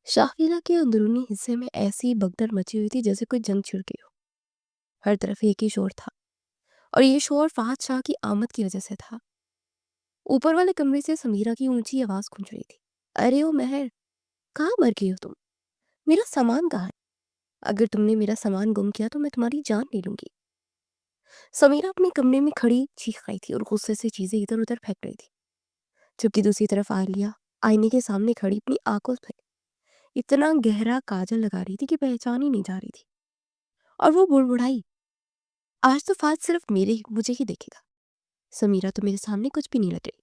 शाहिला के अंदरूनी हिस्से में ऐसी भगदड़ मची हुई थी जैसे कोई जंग छिड़ गई हो। हर तरफ एक ही शोर था, और ये शोर फहद शाह की आमद की वजह से था। ऊपर वाले कमरे से समीरा की ऊंची आवाज गूंज रही थी। अरे ओ महर, कहाँ मर गई हो तुम? मेरा सामान कहाँ है? अगर तुमने मेरा सामान गुम किया तो मैं तुम्हारी जान ले लूंगी। समीरा अपने कमरे में खड़ी चीख रही थी और गुस्से से चीजें इधर उधर फेंक रही थी, जबकि दूसरी तरफ आलिया आईने के सामने खड़ी अपनी आंखों पे इतना गहरा काजल लगा रही थी कि पहचान ही नहीं जा रही थी। और वो बुड़बुड़ाई, आज तो फाज सिर्फ मुझे ही देखेगा। समीरा तो मेरे सामने कुछ भी नहीं लग रही।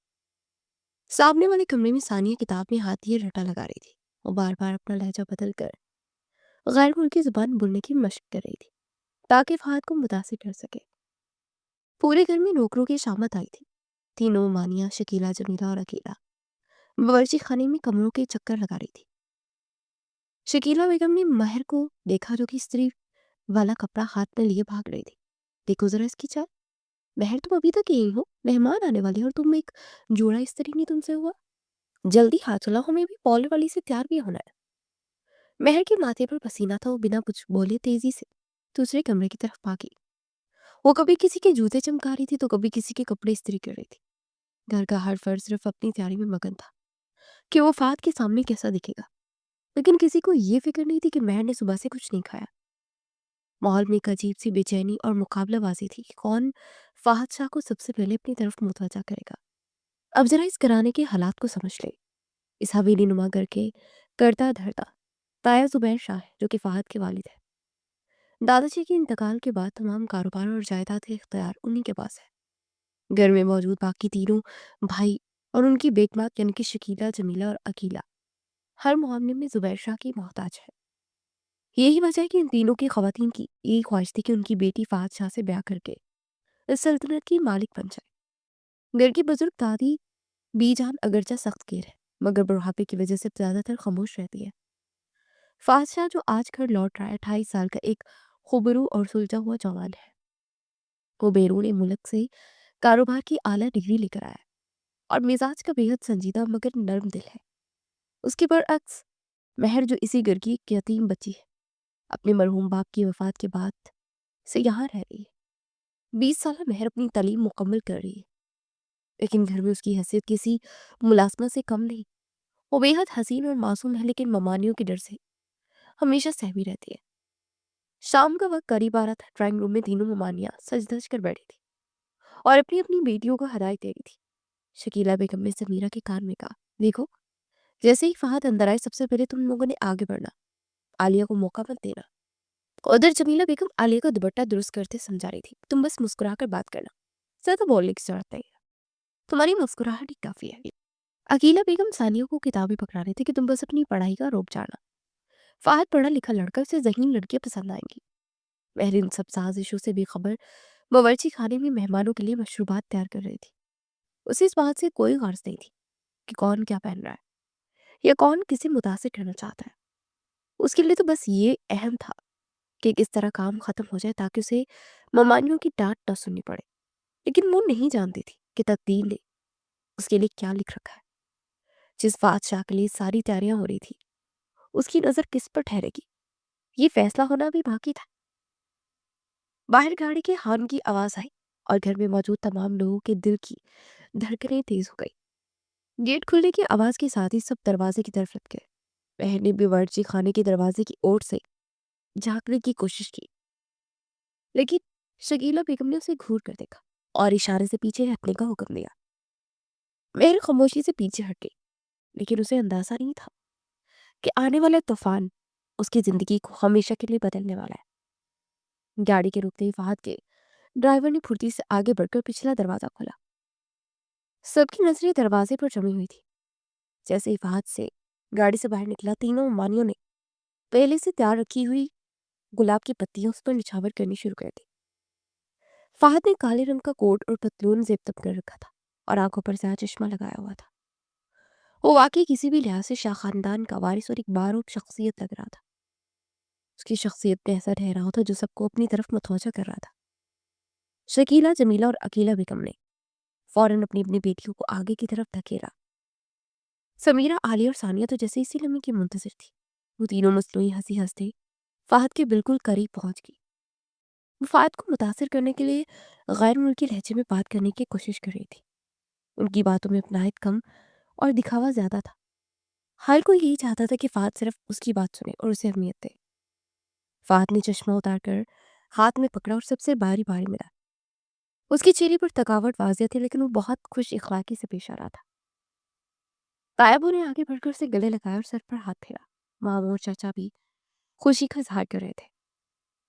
सामने वाले कमरे में सानिया किताब में हाथ ये रटा लगा रही थी और बार बार अपना लहजा बदल कर गैर मुल्की जुबान बोलने की मशक कर रही थी ताकि फहद को मुतासिर कर सके। पूरे घर में नौकरों की शामत आई थी। तीनों मानिया, शकीला, जमीला और अकेला बावर्ची खाने में कमरों के चक्कर लगा रही थी। शकीला बेगम ने महर को देखा जो कि स्त्री वाला कपड़ा हाथ में लिए भाग रही थी। देखो जरा इसकी चाल, महर तुम अभी तक यही हो? मेहमान आने वाले और तुम एक जोड़ा इस्त्री नहीं तुमसे हुआ? जल्दी हाथ चलाओ, हमें भी पॉलर वाली से तैयार भी होना है। महर के माथे पर पसीना था, वो बिना कुछ बोले तेजी से दूसरे कमरे की तरफ भागी। वो कभी किसी के जूते चमका रही थी तो कभी किसी के कपड़े इस्त्री कर रही थी। घर का हर फर्द सिर्फ अपनी तैयारी में मगन था कि वो फात के सामने कैसा दिखेगा, लेकिन किसी को ये फिक्र नहीं थी कि महर ने सुबह से कुछ नहीं खाया। माहौल में एक अजीब सी बेचैनी और मुकाबलाबाजी थी कि कौन फाहद शाह को सबसे पहले अपनी तरफ मुतवज्जा करेगा। अब जरा इस घराने के हालात को समझ ले। इस हवेली नुमा घर के करता धरता ताया जुबैर शाह है जो कि फहद के वालिद है। दादाजी के इंतकाल के बाद तमाम कारोबार और जायदाद के इख्तियार उन्हीं के पास है। घर में मौजूद बाकी तीनों भाई और उनकी बेगमात यानी कि शकीला, जमीला और अकीला हर मामले में जुबैर शाह की मोहताज है। यही वजह है कि इन तीनों की खवातीन की यही ख्वाहिश थी कि उनकी बेटी फहद शाह से ब्याह करके इस सल्तनत की मालिक बन जाए। घर की बुजुर्ग दादी बीजान अगरचा सख्त गिर है, मगर बुढ़ापे की वजह से ज्यादातर खामोश रहती है। फहद शाह जो आज घर लौट रहा है 28 साल का एक खुबरू और सुलझा हुआ जवान है। वो बैरून मुल्क से कारोबार की आला डिग्री लेकर आया है और मिजाज का बेहद संजीदा मगर नर्म दिल है। उसके बरअक्स महर जो इसी घर की एक यतीम बच्ची है, अपने मरहूम बाप की वफात के बाद से यहाँ रह रही है। 20 साल महर अपनी तालीम मुकम्मल कर रही है, लेकिन घर में उसकी हैसियत किसी मुलाजमत से कम नहीं। वो बेहद हसीन और मासूम है, लेकिन ममानियों के डर से हमेशा सहमी रहती है। शाम का वक्त करीब आ रहा था। ड्राइंग रूम में तीनों ममानियां सज धज कर बैठी थी और अपनी अपनी बेटियों को हदायत दे रही थी। शकीला बेगम ने समीरा के कान में कहा, देखो, जैसे ही फहद अंदर आए सबसे पहले तुम लोगों ने आगे बढ़ना, आलिया को मौका मत देना। उधर जमीला बेगम आलिया का दुपट्टा दुरुस्त करते समझा रही थी, तुम बस मुस्कुरा कर बात करना, ज्यादा बोलने की जरूरत नहीं है, तुम्हारी मुस्कुराहट ही काफी है। अकीला बेगम सानिया को किताबें पकड़ा रही थी कि तुम बस अपनी पढ़ाई का रोप जाना, फहद पढ़ा लिखा लड़का, उसे ज़हीन लड़कियां पसंद आएंगी। महर इन सब साजिशों से बेखबर बावर्ची खाने में मेहमानों के लिए मशरूबात तैयार कर रही थी। उसे इस बात से कोई गर्ज नहीं थी कि कौन क्या पहन रहा है या कौन किसे मुतासिर करना चाहता है। उसके लिए तो बस ये अहम था कि किस तरह काम खत्म हो जाए ताकि उसे ममानियों की डांट न सुननी पड़े। लेकिन वो नहीं जानती थी कि तकदीर ने उसके लिए क्या लिख रखा है। जिस बादशाह के लिए सारी तैयारियां हो रही थी, उसकी नजर किस पर ठहरेगी, ये फैसला होना भी बाकी था। बाहर गाड़ी के हॉर्न की आवाज आई और घर में मौजूद तमाम लोगों के दिल की धड़कनें तेज हो गई। गेट खुलने की आवाज के साथ ही सब दरवाजे की तरफ लग गए। बहन ने बावर्ची खाने के दरवाजे की ओर से झांकने की कोशिश की, लेकिन शकीला बेगम ने उसे घूर कर देखा और इशारे से पीछे हटने का हुक्म दिया। मेहर खामोशी से पीछे हट गई, लेकिन उसे अंदाजा नहीं था कि आने वाला तूफान उसकी जिंदगी को हमेशा के लिए बदलने वाला है। गाड़ी के रुकते ही फहद के ड्राइवर ने फुर्ती से आगे बढ़कर पिछला दरवाजा खोला। सबकी नजरें दरवाजे पर जमी हुई थी। जैसे ही फहद से गाड़ी से बाहर निकला, तीनों मानियों ने पहले से तैयार रखी हुई गुलाब की पत्तियां उस पर निछावर करनी शुरू कर दी। फहद ने काले रंग का कोट और पतलून जेब तब कर रखा था और आंखों पर स्याह चश्मा लगाया हुआ था। वो वाकई किसी भी लिहाज से शाह खानदान का वारिस और एक बारूद शख्सियत लग रहा था। उसकी शख्सियत में ऐसा ठहराव था जो सबको अपनी तरफ मतवजा कर रहा था। शकीला, जमीला और अकीला बेगम ने फौरन अपनी अपनी बेटियों को आगे की तरफ धकेला। समीरा, आलिया और सानिया तो जैसे इसी लम्हे की मुंतजिर थी। وہ تینوں مصنوعی ہنسی ہنستے فہد کے بالکل قریب پہنچ گئی. وہ فہد کو متاثر کرنے کے لیے غیر ملکی لہجے میں بات کرنے کی کوشش کر رہی تھی. ان کی باتوں میں اپنائیت کم اور دکھاوا زیادہ تھا. ہر کوئی یہی چاہتا تھا کہ فہد صرف اس کی بات سنے اور اسے اہمیت دے. فہد نے چشمہ اتار کر ہاتھ میں پکڑا اور سب سے باری باری ملا. اس کے چہرے پر تھکاوٹ واضح تھی لیکن وہ بہت خوش اخلاقی سے پیش آ رہا تھا. طیبو نے آگے بڑھ کر اسے گلے لگایا اور سر پر ہاتھ پھیرا. ماموں اور چاچا بھی خوشی کا اظہار کر رہے تھے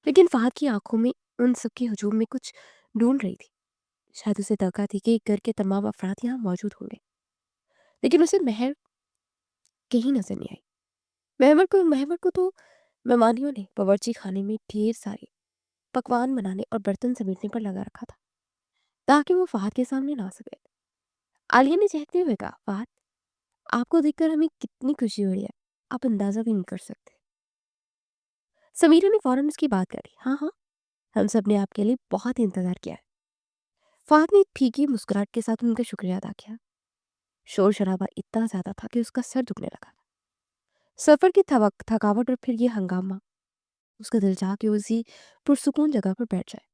لیکن فہد کی آنکھوں میں ان سب کے ہجوم میں کچھ ڈھونڈ رہی تھی. شاید اسے توقع تھی کہ گھر کے تمام افراد یہاں موجود ہوں گے لیکن اسے مہر کہیں نظر نہیں آئی. مہور کو تو مہمانیوں نے باورچی خانے میں ڈھیر سارے پکوان بنانے اور برتن سمیٹنے پر لگا رکھا تھا تاکہ وہ فہد کے سامنے نہ آ سکے. عالیہ نے چہکتے ہوئے کہا, فہد آپ کو دیکھ کر ہمیں کتنی خوشی ہو رہی ہے, آپ اندازہ بھی نہیں کر سکتے. سمیرہ نے فوراً اس کی بات کر لی. ہاں ہم سب نے آپ کے لیے بہت انتظار کیا ہے. فہد نے ایک پھیکی مسکراہٹ کے ساتھ ان کا شکریہ ادا کیا. شور شرابہ اتنا زیادہ تھا کہ اس کا سر دکھنے لگا. سفر کی تھکاوٹ اور پھر یہ ہنگامہ, اس کا دل چاہا کہ اسی پرسکون جگہ پر بیٹھ جائے.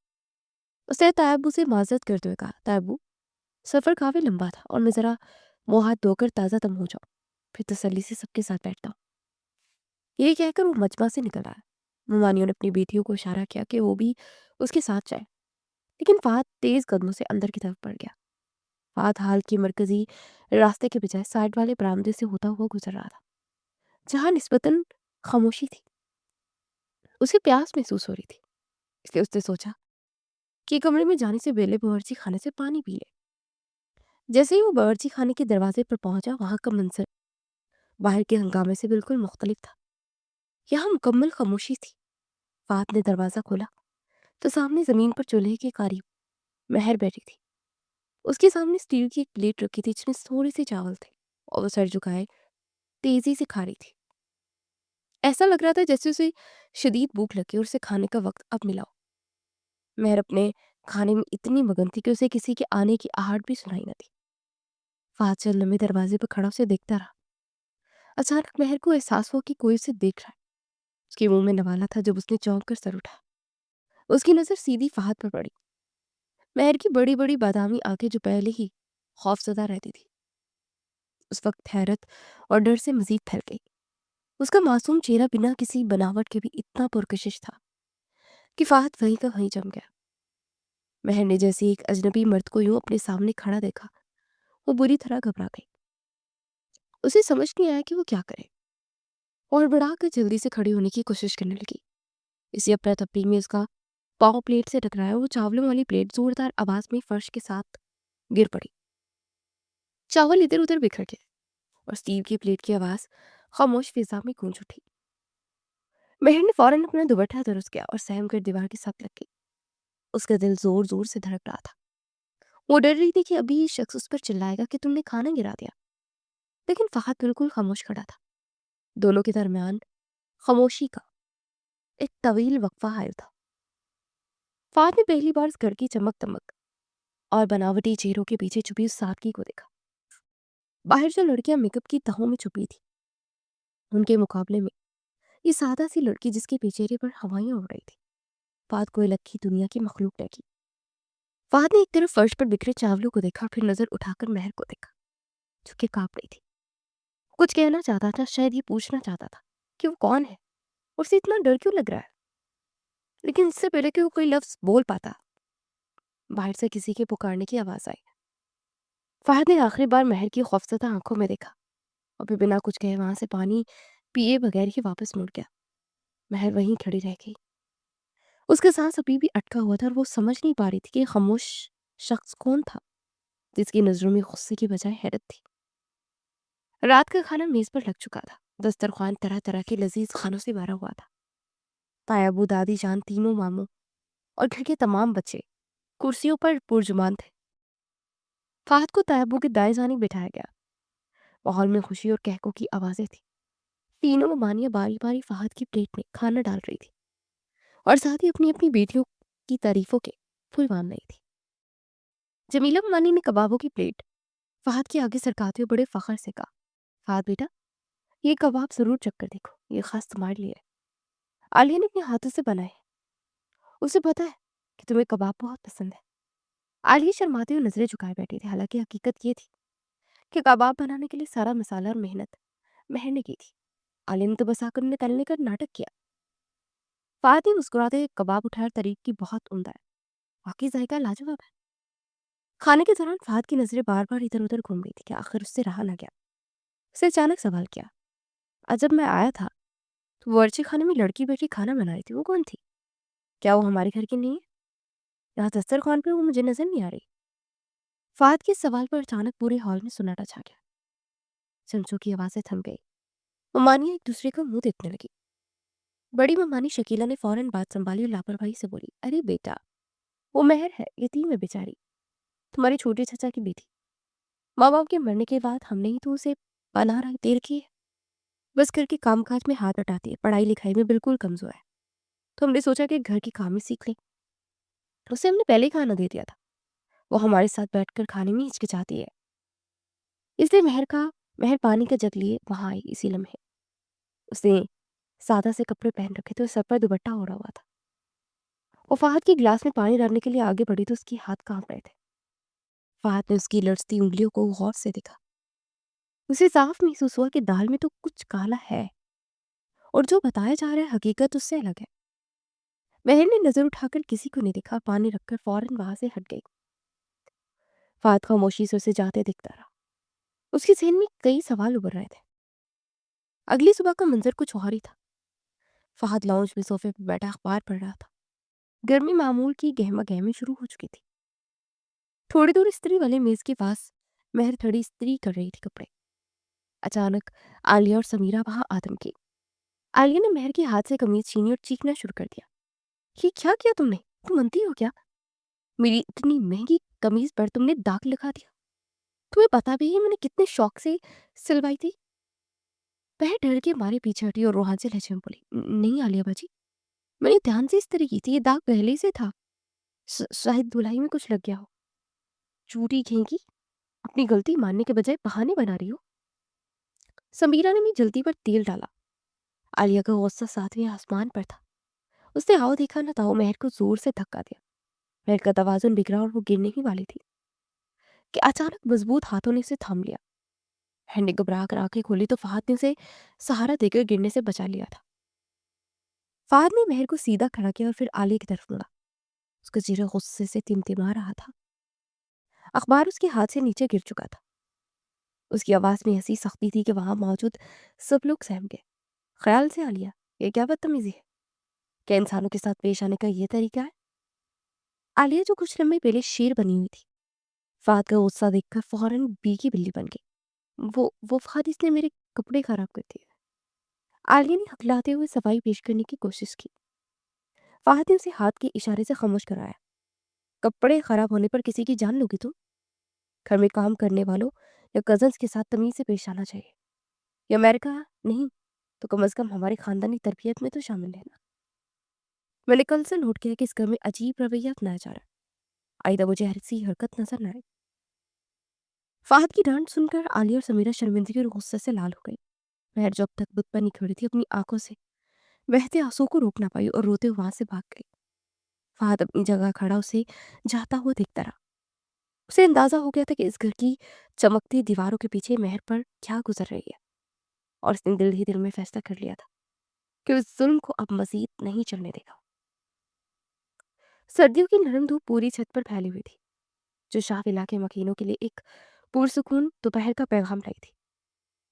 اس نے طیبو سے معذرت کرتے ہوئے کہا, طیبو سفر کافی لمبا تھا اور میں ذرا منہ ہاتھ دھو کر تازہ دم ہو جاؤں, پھر تسلی سے سب کے ساتھ بیٹھتا ہوں. یہ کہہ کر وہ مجمع سے نکل آیا. ممانیوں نے اپنی بیٹیوں کو اشارہ کیا کہ وہ بھی اس کے ساتھ جائے لیکن فہد تیز قدموں سے اندر کی طرف بڑھ گیا. فہد حال کے مرکزی راستے کے بجائے سائڈ والے برآمدے سے ہوتا ہوا گزر رہا تھا جہاں نسبتاً خاموشی تھی. اسے پیاس محسوس ہو رہی تھی اس لیے اس نے سوچا کہ کمرے میں جانے سے پہلے باورچی خانے سے پانی پی لے. جیسے ہی وہ باورچی خانے کے دروازے پر پہنچا وہاں کا منظر باہر کے ہنگامے سے بالکل مختلف تھا. یہاں مکمل خاموشی تھی. فہد نے دروازہ کھولا تو سامنے زمین پر چولہے کے قریب مہر بیٹھی تھی. اس کے سامنے اسٹیل کی ایک پلیٹ رکھی تھی جس میں تھوڑے سے چاول تھے اور وہ سر جھکائے تیزی سے کھا رہی تھی. ایسا لگ رہا تھا جیسے اسے شدید بھوک لگی اور اسے کھانے کا وقت اب ملا ہو. مہر اپنے کھانے میں اتنی مگن تھی کہ اسے کسی کے آنے کی آہٹ بھی سنائی نہ تھی. فہد چند لمحے دروازے پر کھڑا اسے دیکھتا رہا. اچانک مہر کو احساس ہوا کہ کوئی اسے دیکھ رہا ہے. اس کے منہ میں نوالا تھا جب اس نے چونک کر سر اٹھا. اس کی نظر سیدھی فہد پر پڑی. مہر کی بڑی بڑی بادامی آنکھیں جو پہلے ہی خوفزدہ رہتی تھی اس وقت حیرت اور ڈر سے مزید پھیل گئی. اس کا معصوم چہرہ بنا کسی بناوٹ کے بھی اتنا پرکشش تھا کہ فہد وہیں کا وہیں جم گیا. مہر نے جیسے ایک اجنبی مرد کو یوں اپنے سامنے کھڑا دیکھا وہ بری طرح گھبرا گئی. اسے سمجھ نہیں آیا کہ وہ کیا کرے اور بڑھا کر جلدی سے کھڑی ہونے کی کوشش کرنے لگی. اسی افرا تفری میں اس کا پاؤں پلیٹ سے ٹکرایا. وہ چاولوں والی پلیٹ زوردار آواز میں فرش کے ساتھ گر پڑی. چاول ادھر ادھر بکھر گئے اور اسٹیل کی پلیٹ کی آواز خاموش فضا میں گونج اٹھی. مہر نے فوراً اپنا دوپٹہ درست کیا اور سہم کر دیوار کے ساتھ لگ گئی. اس کا دل زور زور سے دھڑک رہا تھا. وہ ڈر رہی تھی کہ ابھی یہ شخص اس پر چلائے گا کہ تم نے کھانا گرا دیا. لیکن فہد بالکل خاموش کھڑا تھا. دونوں کے درمیان خاموشی کا ایک طویل وقفہ حائل تھا. فہد نے پہلی بار اس گھر کی چمک دمک اور بناوٹی چہروں کے پیچھے چھپی اس سادگی کو دیکھا. باہر جو لڑکیاں میک اپ کی تہوں میں چھپی تھی ان کے مقابلے میں یہ سادہ سی لڑکی جس کے چہرے پر ہوائیاں اڑ رہی تھی فہد کو الگ کی دنیا کی مخلوق لگی. فہد نے ایک طرف فرش پر بکھرے چاولوں کو دیکھا پھر نظر اٹھا کر مہر کو دیکھا جو کہ کانپ رہی تھی. کچھ کہنا چاہتا تھا, شاید یہ پوچھنا چاہتا تھا کہ وہ کون ہے اور اسے اتنا ڈر کیوں لگ رہا ہے. لیکن اس سے پہلے کہ وہ کوئی لفظ بول پاتا باہر سے کسی کے پکارنے کی آواز آئی. فہد نے آخری بار مہر کی خوفزدہ آنکھوں میں دیکھا اور پھر بنا کچھ کہے وہاں سے پانی پیے بغیر ہی واپس مڑ گیا. مہر وہیں کھڑی رہ گئی. اس کا سانس ابھی بھی اٹکا ہوا تھا اور وہ سمجھ نہیں پا رہی تھی کہ خاموش شخص کون تھا جس کی نظروں میں غصے کی بجائے حیرت تھی. رات کا کھانا میز پر لگ چکا تھا. دسترخوان طرح طرح کے لذیذ کھانوں سے بھرا ہوا تھا. طیبو, دادی جان, تینوں ماموں اور گھر کے تمام بچے کرسیوں پر پرجمان تھے. فہد کو طیبو کے دائیں جانب بٹھایا گیا. ماحول میں خوشی اور کہکوں کی آوازیں تھیں. تینوں ممانیاں باری باری فہد کی پلیٹ میں کھانا ڈال رہی تھی اور ساتھ ہی اپنی اپنی بیٹیوں کی تعریفوں کے پھول باندھ رہی تھی. جمیلہ ممانی نے کبابوں کی پلیٹ فہد کے آگے سرکاتے ہوئے بڑے فخر سے کہا, فہد بیٹا یہ کباب ضرور چکھ کر دیکھو، یہ خاص تمہارے لیے ہے۔ عالیہ نے اپنے ہاتھوں سے بنائے، اسے پتا ہے کہ تمہیں کباب بہت پسند ہے۔ عالیہ شرماتے ہوئے نظریں جھکائے بیٹھی تھی، حالانکہ حقیقت یہ تھی کہ کباب بنانے کے لیے سارا مسالہ اور محنت مہر نے کی تھی۔ عالیہ نے تو بس آ کر انہیں تلنے کا ناٹک کیا۔ فہد نے مسکراتے ہوئے کباب اٹھایا، طریق کی بہت عمدہ ہے، واقعی ذائقہ لاجواب ہے۔ کھانے کے دوران فہد کی نظریں بار بار ادھر ادھر گھوم رہی تھی کہ آخر اس سے رہا نہ گیا۔ اسے اچانک سوال کیا، آج جب میں آیا تھا تو ورچی خانے میں لڑکی بیٹھی کھانا بنا رہی تھی، وہ کون تھی؟ کیا وہ ہمارے گھر کی نہیں ہے؟ یہاں دسترخوان پہ وہ مجھے نظر نہیں آ رہی۔ فہد کے سوال پر اچانک پورے ہال میں سناٹا چھا گیا، چمچوں کی آوازیں تھم گئی، ممانیاں ایک دوسرے کا منہ دیکھنے لگی۔ بڑی ممانی شکیلہ نے فوراً بات سنبھالی اور لاپرواہی سے بولی، ارے بیٹا، وہ مہر ہے، یتیم ہے بیچاری، تمہاری چھوٹے چچا کی بیٹی۔ ماں باپ کے مرنے کے بعد ہم نے ہی تو اسے پناہ دے رکھی ہے، بس گھر کے کام کاج میں ہاتھ بٹاتی ہے، پڑھائی لکھائی میں بالکل کمزور ہے، تو ہم نے سوچا کہ گھر کی کام ہی سیکھ لیں۔ اسے ہم نے پہلے ہی کھانا دے دیا تھا، وہ ہمارے ساتھ بیٹھ کر کھانے میں ہچکچاتی ہے، اس لیے مہر پانی کا جگ لیے وہاں آئی۔ اسی لمحے اس نے سادہ سے کپڑے پہن رکھے تھے اور سر پر دوپٹہ اوڑھا ہوا تھا۔ وہ فہد کے گلاس میں پانی ڈالنے کے لیے آگے بڑھی تو اس کے ہاتھ کانپ رہے تھے۔ فہد نے اس کی لرزتی انگلیوں کو غور سے دیکھا، اسے صاف محسوس ہوا کہ دال میں تو کچھ کالا ہے، اور جو بتایا جا رہا ہے حقیقت اس سے الگ ہے۔ مہر نے نظر اٹھا کر کسی کو نہیں دیکھا، پانی رکھ کر فوراً وہاں سے ہٹ گئی۔ فہد خاموشی سے اسے جاتے دیکھتا رہا، اس کے ذہن میں کئی سوال ابھر رہے تھے۔ اگلی صبح کا منظر کچھ اور ہی تھا۔ فہد لاؤنج میں صوفے پہ بیٹھا اخبار پڑھ رہا تھا۔ گرمی معمول کی گہما گہمی شروع ہو چکی تھی۔ تھوڑی دور استری والے میز کے پاس مہر تھڑی استری کر رہی تھی کپڑے۔ اچانک عالیہ اور سمیرہ وہاں آدم کی۔ عالیہ نے مہر کے ہاتھ سے قمیض چھینی اور چیخنا شروع کر دیا، یہ کیا کیا تم نے؟ تم منتی ہو کیا؟ میری اتنی مہنگی قمیض پر تم نے داغ لگا دیا، تمہیں پتا بھی ہے میں نے کتنے شوق سے سلوائی تھی؟ مہر ڈر کے مارے پیچھے ہٹی اور روحان سے لہجے میں بولی، نہیں عالیہ باجی، میں نے دھیان سے استری کی تھی، یہ داغ پہلے سے تھا، شاید دھلائی میں کچھ لگ گیا ہو۔ چوٹی کھینگی، اپنی غلطی ماننے کے بجائے بہانے بنا رہی ہو۔ سمیرہ نے بھی جلدی پر تیل ڈالا۔ عالیہ کا غصہ ساتویں آسمان پر تھا، اس نے آؤ دیکھا نہ تھا، مہر کو زور سے دھکا دیا۔ مہر کا توازن بگڑا اور وہ گرنے ہی والی تھی کہ اچانک مضبوط ہاتھوں نے اسے تھام لیا۔ مہر نے گھبرا کر آنکھیں کھولی تو فہد نے اسے سہارا دے کر گرنے سے بچا لیا تھا۔ فہد نے مہر کو سیدھا کھڑا کیا اور پھر عالیہ کی طرف مڑا، اس کا چہرہ غصے سے تمتما رہا تھا۔ اخبار اس کے ہاتھ سے نیچے گر چکا تھا۔ اس کی آواز میں ایسی سختی تھی کہ وہاں موجود سب لوگ سہم گئے۔ خیال سے عالیہ، یہ کیا بدتمیزی ہے؟ کیا انسانوں کے ساتھ پیش آنے کا یہ طریقہ ہے؟ عالیہ جو کچھ لمحے پہلے شیر بنی ہوئی تھی، فہد کا غصہ دیکھ کر فوراً بی کی بلی بن گئی۔ وہ فہد، اس نے میرے کپڑے خراب کر دیے۔ عالیہ نے ہکلاتے ہوئے صفائی پیش کرنے کی کوشش کی۔ فہد نے اسے ہاتھ کے اشارے سے خاموش کرایا۔ کپڑے خراب ہونے پر کسی کی جان لوگی تم؟ گھر میں کام کرنے والوں یا کزنز کے ساتھ تمیز سے پیش آنا چاہیے، یا امریکہ نہیں تو کم از کم ہماری خاندانی تربیت میں تو شامل رہنا۔ میں نے کل سے نوٹ کیا کہ اس گھر میں عجیب رویہ اپنایا جا رہا ہے، آئندہ مجھے ایسی حرکت نظر نہ آئے۔ فہد کی ڈانٹ سن کر عالیہ اور سمیرہ شرمندگی اور غصے سے لال ہو گئی۔ مہر جو اب تک بت پر نہیں کھڑی تھی، اپنی آنکھوں سے بہتے آنسو کو روک نہ پائی اور روتے وہاں سے بھاگ گئی۔ فہد اپنی جگہ کھڑا اسے جاتا ہوا دیکھتا رہا۔ اسے اندازہ ہو گیا تھا کہ اس گھر کی چمکتی دیواروں کے پیچھے مہر پر کیا گزر رہی ہے، اور اس نے دل ہی دل میں فیصلہ کر لیا تھا کہ اس ظلم کو اب مزید نہیں چلنے دے گا۔ سردیوں کی نرم دھوپ پوری چھت پر پھیلی ہوئی تھی، جو شاف علاقے مکینوں کے لیے ایک پرسکون دوپہر کا پیغام لائی تھی۔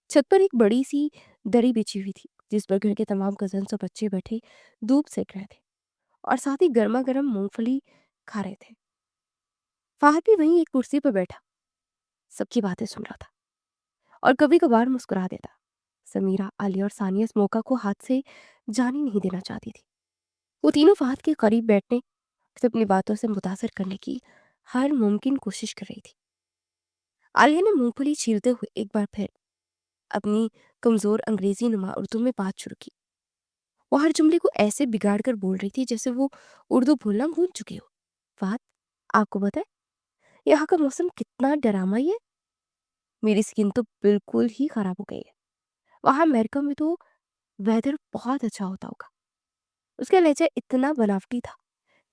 چھت پر ایک بڑی سی دری بچھی ہوئی تھی، جس پر گھر کے تمام کزنس اور بچے بیٹھے دھوپ سیک رہے تھے اور ساتھ ہی گرما گرم مونگ پھلی کھا رہے تھے۔ فہد بھی وہیں ایک کرسی پر بیٹھا سب کی باتیں سن رہا تھا اور کبھی کبھار مسکرا دیتا۔ سمیرہ، عالیہ اور ثانیہ اس موقع کو ہاتھ سے جانے نہیں دینا چاہتی تھی۔ وہ تینوں فہد کے قریب بیٹھنے سے اپنی باتوں سے متاثر کرنے کی ہر ممکن کوشش کر رہی تھی۔ عالیہ نے مونگ پھلی چھیلتے ہوئے ایک بار پھر اپنی کمزور انگریزی نما اردو میں بات شروع کی۔ وہ ہر جملے کو ایسے بگاڑ کر بول رہی تھی جیسے وہ اردو بھولنا بھول چکی ہو۔ فہد، آپ کو پتہ ہے یہاں کا موسم کتنا ڈرامائی ہے؟ میری سکن تو بالکل ہی خراب ہو گئی ہے، वहाँ अमेरिका में तो वेदर बहुत अच्छा होता होगा। उसका लहजा इतना बनावटी था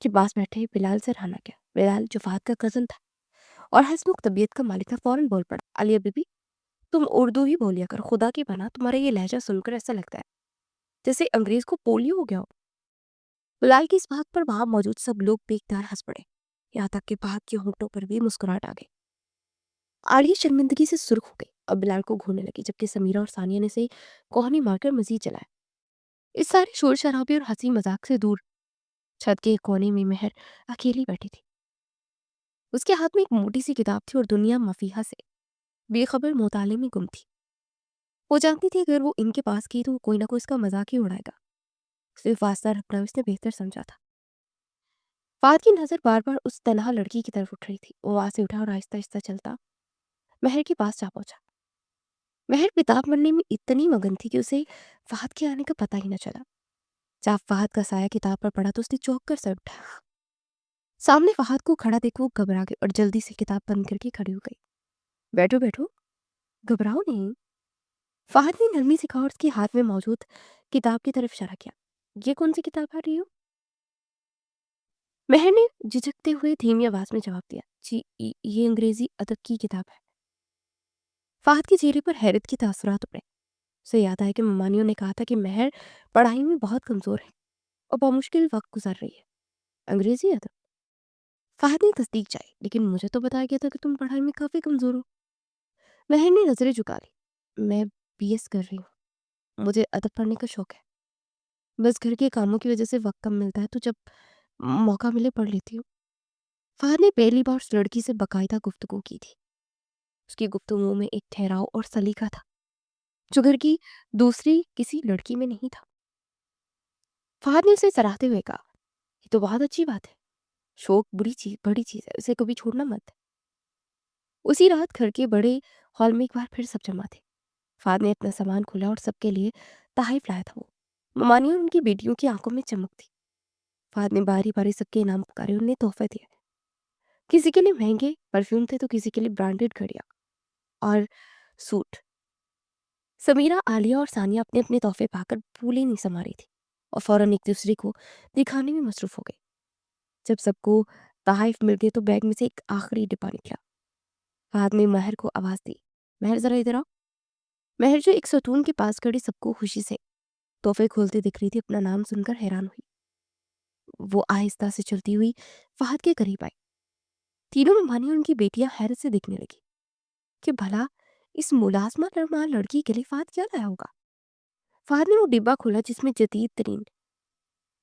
कि पास बैठे बिलाल से रहा ना गया। बिलाल जो फहद का कज़न था और हंसमुख तबीयत का मालिक था, फ़ौरन बोल पड़ा, "आलिया बीबी, तुम उर्दू ही बोलिया करो। खुदा की पनाह तुम्हारा ये लहजा सुनकर ऐसा लगता है जैसे अंग्रेज़ को पोलियो हो गया हो।" बिलाल की इस बात पर वहाँ मौजूद सब लोग बेख्तियार हंस पड़े। यहाँ तक कि फहद के होंठों पर भी मुस्कुराहट आ गई। आलिया शर्मिंदगी से सुर्ख हो गई और बिलाल को घूरने लगी, जबकि समीरा और सानिया ने से कोहनी मारकर मज़ीद चलाया। इस सारे शोर शराबे और हंसी मजाक से दूर छत के एक कोने में मेहर अकेली बैठी थी। उसके हाथ में एक मोटी सी किताब थी और दुनिया मफीहा से बेखबर मोताले में गुम थी। वो जानती थी अगर वो इनके पास गई तो कोई ना कोई इसका मजाक ही उड़ाएगा। सिर्फ वास्ता रखना उसने बेहतर समझा था। फाद की नजर बार बार उस तनहा लड़की की तरफ उठ रही थी। वो वहां से उठा और आहिस्ता आहिस्ता चलता महर के पास जा पहुंचा। महर किताब पढ़ने में इतनी मगन थी कि उसे फहद के आने का पता ही न चला। जब फहद का साया किताब पर पड़ा तो उसने चौंक कर सर उठा। सामने फहद को खड़ा देख वो घबरा गई और जल्दी से किताब बंद करके खड़ी हो गई। बैठो बैठो, घबराओ नहीं। फहद ने नरमी से कहा और उसके हाथ में मौजूद किताब की तरफ इशारा किया। ये कौन सी किताब पढ़ रही हो? महर ने झिझकते हुए धीमी आवाज में जवाब दिया, जी ये अंग्रेजी अदब की किताब है। फहद के चेहरे पर हैरत की तासुरात उभरे। उसे याद आया कि ममानियों ने कहा था कि महर पढ़ाई में बहुत कमजोर है और बमुश्किल वक्त गुजर रही है। अंग्रेजी अदब? फहद ने तस्दीक चाही, लेकिन मुझे तो बताया गया था कि तुम पढ़ाई में काफी कमजोर हो। महर ने नजरें झुका ली। मैं बीएस कर रही हूँ। मुझे अदब पढ़ने का शौक है। बस घर के कामों की वजह से वक्त कम मिलता है तो जब मौका मिले पढ़ लेती हूँ। फहद ने पहली बार उस लड़की से बाकायदा गुफ्तगू की थी। उसकी गुफ्तगू में एक ठहराव और सलीका था जो घर की दूसरी किसी लड़की में नहीं था। फहद ने उसे सराहते हुए कहा, ये तो बहुत अच्छी बात है। शौक बड़ी चीज है, उसे कभी छोड़ना मत। उसी रात घर के बड़े हॉल में एक बार फिर सब जमा थे। फहद ने अपना सामान खोला और सबके लिए तहाइफ लाया था। वो ममानी और उनकी बेटियों की आंखों में चमक थी। फहद ने बारी बारी सबके इनाम पुकारे, उन्हें तोहफे दिए। किसी के लिए महंगे परफ्यूम थे तो किसी के लिए ब्रांडेड घड़ियां और सूट। समीरा, आलिया और सानिया अपने अपने तोहफे पाकर फूले नहीं समा रही थी और फौरन एक दूसरे को दिखाने में मसरूफ हो गई। जब सबको तहाइफ मिल गए तो बैग में से एक आखिरी डिब्बा निकला। फहद ने महर को आवाज दी, महर जरा इधर आओ। महर जो एक सतून के पास खड़ी सबको खुशी से तोहफे खोलते दिख रही थी, अपना नाम सुनकर हैरान हुई। वो आहिस्ता से चलती हुई फहद के करीब आई। तीनों मेहमानी और उनकी बेटियां हैरत से देखने लगी कि भला इस मुलाजमा लड़मा लड़की के लिए फहद क्या लाया होगा। फहद ने वो डिब्बा खोला जिसमें जदीद तरीन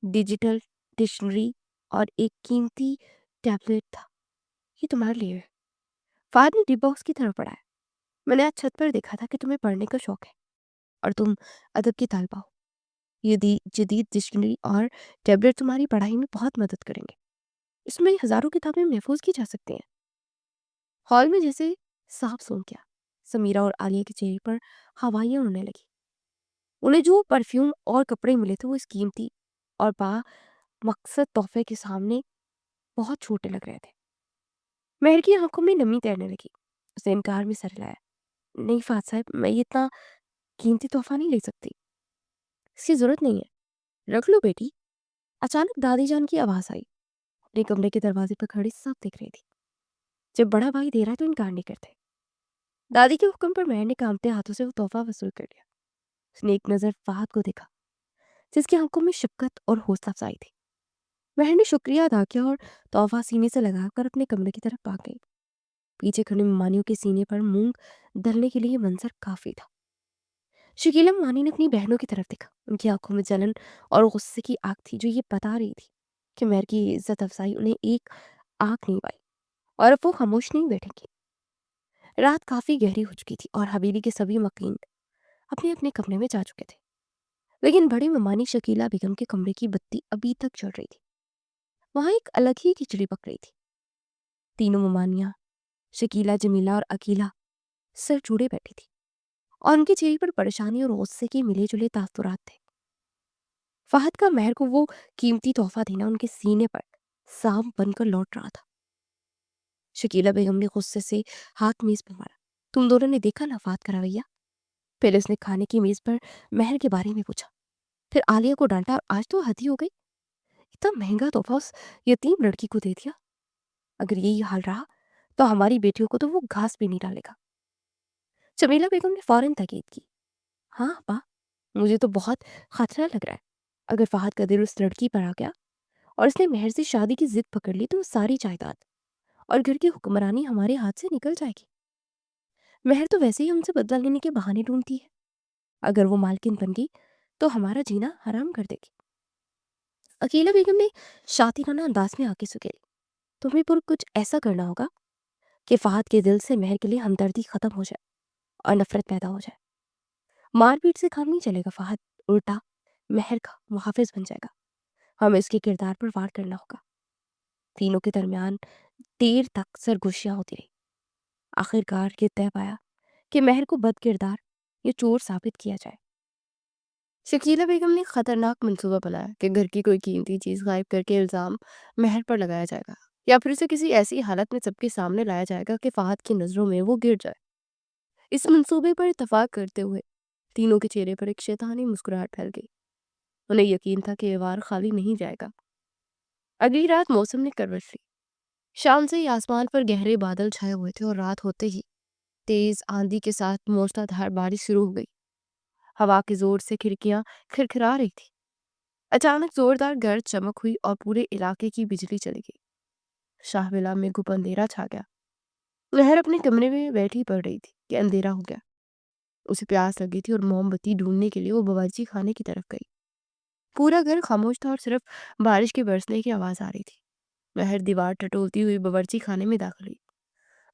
डिजिटल डिक्शनरी और एक कीमती टैबलेट था। ये तुम्हारे लिए है। फहद ने डिब्बा उसकी तरफ बढ़ाया। मैंने आज छत पर देखा था कि तुम्हें पढ़ने का शौक है और तुम अदब की तालिबा हो। ये जदीद डिक्शनरी और टैबलेट तुम्हारी पढ़ाई में बहुत मदद करेंगे। इसमें हजारों किताबें महफूज की जा सकती हैं। हॉल में जैसे साफ सून गया। समीरा और आलिया के चेहरे पर हवाइयां उड़ने लगी। उन्हें जो परफ्यूम और कपड़े मिले थे वो इस कीमती और बा मकसद तोहफे के सामने बहुत छोटे लग रहे थे। महर की आंखों में नमी तैरने लगी। उसने इनकार में सर हिलाया, नहीं फात साहब, मैं ये इतना कीमती तोहफा नहीं ले सकती। इसकी जरूरत नहीं है, रख लो बेटी। अचानक दादी जान की आवाज आई। अपने कमरे के दरवाजे पर खड़ी सब देख रही थी। जब बड़ा भाई दे रहा है तो इनकार नहीं करते। दादी के हुक्म पर महर ने कांपते हाथों से वो तोहफा वसूल कर लिया। उसने एक नजर फहद को देखा जिसकी आंखों में शफकत और हौसला अफजाई थी। महर ने शुक्रिया अदा किया और तोहफा सीने से लगाकर अपने कमरे की तरफ भाग गई। पीछे खड़ी मानियों के सीने पर मूंग दलने के लिए मंजर काफी था। शकीला मानी ने अपनी बहनों की तरफ देखा। उनकी आंखों में जलन और गुस्से की आग थी जो ये बता रही थी कि महर की इज्जत अफजाई उन्हें एक आंख नहीं पाई और अब वो खामोश नहीं बैठेंगी। रात काफी गहरी हो चुकी थी और हवेली के सभी मकीन अपने अपने कमरे में जा चुके थे, लेकिन बड़ी ममानी शकीला बेगम के कमरे की बत्ती अभी तक जल रही थी। वहां एक अलग ही खिचड़ी पक रही थी। तीनों ममानियां शकीला, जमीला और अकीला सर जुड़े बैठी थी और उनके चेहरे पर परेशानी और गुस्से के मिले जुले तासुरात थे। फहद का महर को वो कीमती तोहफा देना उनके सीने पर सांप बनकर लौट रहा था। शकीला बेगम ने गुस्से से हाथ मेज पर मारा, तुम दोनों ने देखा ना फहद का रवैया? پھر اس نے کھانے کی میز پر مہر کے بارے میں پوچھا، پھر عالیہ کو ڈانٹا اور آج تو حد ہی ہو گئی، اتنا مہنگا تحفہ اس یتیم لڑکی کو دے دیا، اگر یہی حال رہا تو ہماری بیٹیوں کو تو وہ گھاس بھی نہیں ڈالے گا۔ جمیلہ بیگم نے فوراً تاکید کی، ہاں ابا، مجھے تو بہت خطرہ لگ رہا ہے، اگر فہد کا دل اس لڑکی پر آ گیا اور اس نے مہر سے شادی کی ضد پکڑ لی تو ساری جائیداد اور گھر کی حکمرانی ہمارے ہاتھ سے نکل جائے گی۔ مہر تو ویسے ہی ہم سے بدلہ لینے کے بہانے ڈھونڈتی ہے، اگر وہ مالکن بن گئی تو ہمارا جینا حرام کر دے گی۔ اکیلا بیگم نے شاطرانہ انداز میں آگے سکیلی، تمہیں پر کچھ ایسا کرنا ہوگا کہ فہد کے دل سے مہر کے لیے ہمدردی ختم ہو جائے اور نفرت پیدا ہو جائے۔ مار پیٹ سے کام نہیں چلے گا، فہد الٹا مہر کا محافظ بن جائے گا، ہمیں اس کے کردار پر وار کرنا ہوگا۔ تینوں کے درمیان دیر تک سرگوشیاں ہوتی رہی، آخرکار یہ طے پایا کہ مہر کو بد کردار یا چور ثابت کیا جائے۔ شکیلہ بیگم نے خطرناک منصوبہ بنایا کہ گھر کی کوئی قیمتی چیز غائب کر کے الزام مہر پر لگایا جائے گا، یا پھر اسے کسی ایسی حالت میں سب کے سامنے لایا جائے گا کہ فہد کی نظروں میں وہ گر جائے۔ اس منصوبے پر اتفاق کرتے ہوئے تینوں کے چہرے پر ایک شیطانی مسکراہٹ پھیل گئی، انہیں یقین تھا کہ یہ وار خالی نہیں جائے گا۔ اگلی رات موسم نے کروٹ لی، شام سے ہی آسمان پر گہرے بادل چھائے ہوئے تھے اور رات ہوتے ہی تیز آندھی کے ساتھ موسلا دھار بارش شروع ہو گئی۔ ہوا کے زور سے کھڑکیاں کھرکھرا رہی تھی۔ اچانک زوردار گرج چمک ہوئی اور پورے علاقے کی بجلی چلی گئی۔ شاہ ولا میں گھپ اندھیرا چھا گیا۔ مہر اپنے کمرے میں بیٹھی پڑ رہی تھی کہ اندھیرا ہو گیا۔ اسے پیاس لگی تھی اور موم بتی ڈھونڈنے کے لیے وہ باورچی خانے کی طرف گئی۔ پورا گھر خاموش تھا اور صرف بارش کے برسنے کی آواز آ رہی تھی۔ مہر دیوار ٹٹولتی ہوئی باورچی خانے میں داخل ہوئی۔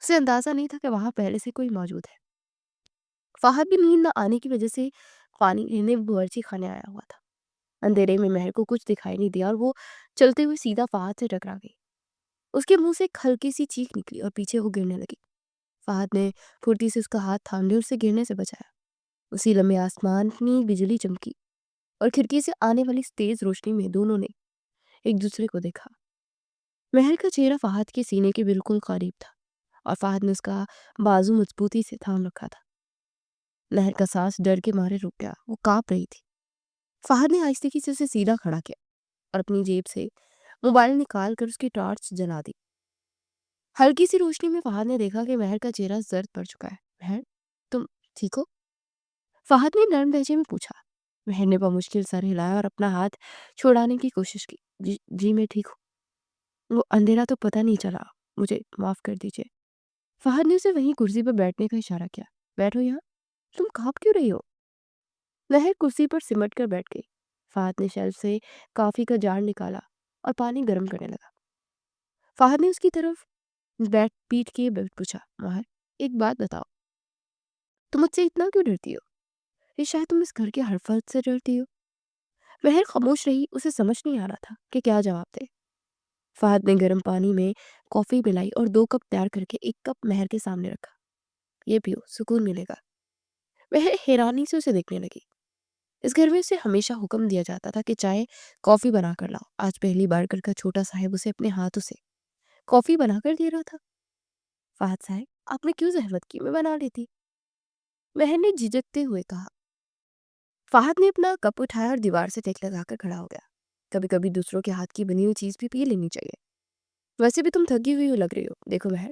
اسے اندازہ نہیں تھا کہ وہاں پہلے سے کوئی موجود ہے۔ فہد بھی نیند نہ آنے کی وجہ سے پانی لینے باورچی خانے آیا ہوا تھا۔ اندھیرے میں مہر کو کچھ دکھائی نہیں دیا اور وہ چلتے ہوئے سیدھا فہد سے ٹکرا گئی۔ اس کے منہ سے ایک ہلکی سی چیخ نکلی اور پیچھے وہ گرنے لگی۔ فہد نے پھرتی سے اس کا ہاتھ تھام لیا اور اسے گرنے سے بچایا۔ اسی لمحے آسمان میں بجلی چمکی اور کھڑکی سے آنے والی تیز روشنی میں دونوں نے ایک دوسرے کو دیکھا۔ مہر کا چہرہ فہد کے سینے کے بالکل قریب تھا اور فہد نے اس کا بازو مضبوطی سے تھام رکھا تھا۔ مہر کا سانس ڈر کے مارے رک گیا، وہ کانپ رہی تھی۔ فہد نے آہستگی سے اسے سیدھا کھڑا کیا اور اپنی جیب سے موبائل نکال کر اس کی ٹارچ جلا دی۔ ہلکی سی روشنی میں فہد نے دیکھا کہ مہر کا چہرہ زرد پڑ چکا ہے۔ مہر، تم ٹھیک ہو؟ فہد نے نرم لہجے میں پوچھا۔ مہر نے بمشکل سر ہلایا اور اپنا ہاتھ چھڑانے کی کوشش کی۔ جی میں ٹھیک ہوں، وہ اندھیرا تو پتہ نہیں چلا، مجھے معاف کر دیجیے۔ فہد نے اسے وہیں کرسی پر بیٹھنے کا اشارہ کیا۔ بیٹھو یہاں، تم کانپ کیوں رہی ہو؟ مہر کرسی پر سمٹ کر بیٹھ گئی۔ فہد نے شیلف سے کافی کا جار نکالا اور پانی گرم کرنے لگا۔ فہد نے اس کی طرف پیٹ کیے پوچھا، مہر ایک بات بتاؤ، تم مجھ سے اتنا کیوں ڈرتی ہو؟ یہ شاید تم اس گھر کے ہر فرد سے ڈرتی ہو۔ مہر خاموش رہی، اسے سمجھ نہیں آ رہا تھا کہ کیا جواب دے۔ فہد نے گرم پانی میں کافی ملائی اور 2 کپ تیار کر کے ایک کپ مہر کے سامنے رکھا۔ یہ پیو، سکون ملے گا۔ مہر حیرانی سے اسے دیکھنے لگی۔ اس گھر میں اسے ہمیشہ حکم دیا جاتا تھا کہ چائے کافی بنا کر لاؤ، آج پہلی بار گھر کا چھوٹا صاحب اسے اپنے ہاتھوں سے کافی بنا کر دے رہا تھا۔ فہد صاحب، آپ نے کیوں زحمت کی، میں بنا لیتی، مہر نے جھجکتے ہوئے کہا۔ فہد نے اپنا کپ اٹھایا اور دیوار سے ٹیک لگا کر کھڑا ہو گیا۔ کبھی کبھی دوسروں کے ہاتھ کی بنی ہوئی چیز بھی پی لینی چاہیے، ویسے بھی تم تھکی ہوئی لگ رہی ہو۔ دیکھو مہر،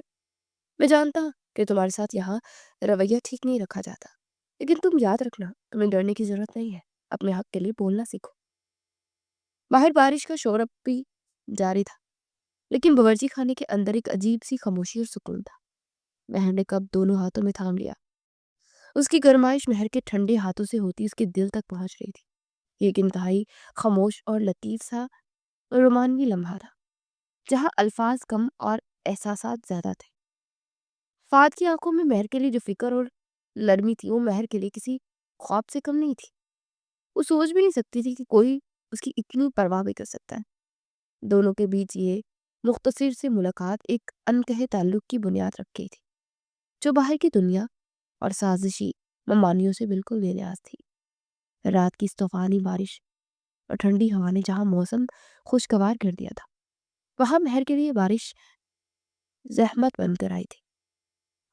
میں جانتا ہوں کہ تمہارے ساتھ یہاں رویہ ٹھیک نہیں رکھا جاتا، لیکن تم یاد رکھنا، تمہیں ڈرنے کی ضرورت نہیں ہے، اپنے حق کے لیے بولنا سیکھو۔ باہر بارش کا شور اب بھی جاری تھا، لیکن باورچی خانے کے اندر ایک عجیب سی خاموشی اور سکون تھا۔ مہر نے کپ دونوں ہاتھوں میں تھام لیا۔ اس کی گرمائش مہر کے ٹھنڈے ہاتھوں سے ہوتی اس کے دل تک پہنچ رہی تھی۔ یہ ایک انتہائی خاموش اور لطیف سا رومانوی لمحہ تھا، جہاں الفاظ کم اور احساسات زیادہ تھے۔ فہد کی آنکھوں میں مہر کے لیے جو فکر اور لرمی تھی، وہ مہر کے لیے کسی خواب سے کم نہیں تھی۔ وہ سوچ بھی نہیں سکتی تھی کہ کوئی اس کی اتنی پرواہ بھی کر سکتا ہے۔ دونوں کے بیچ یہ مختصر سی ملاقات ایک انکہے تعلق کی بنیاد رکھ گئی تھی، جو باہر کی دنیا اور سازشی ممانیوں سے بالکل بے نیاز تھی۔ رات کی اس طوفانی بارش اور ٹھنڈی ہوا نے جہاں موسم خوشگوار کر دیا تھا، وہاں مہر کے لیے بارش زحمت بن کر آئی تھی۔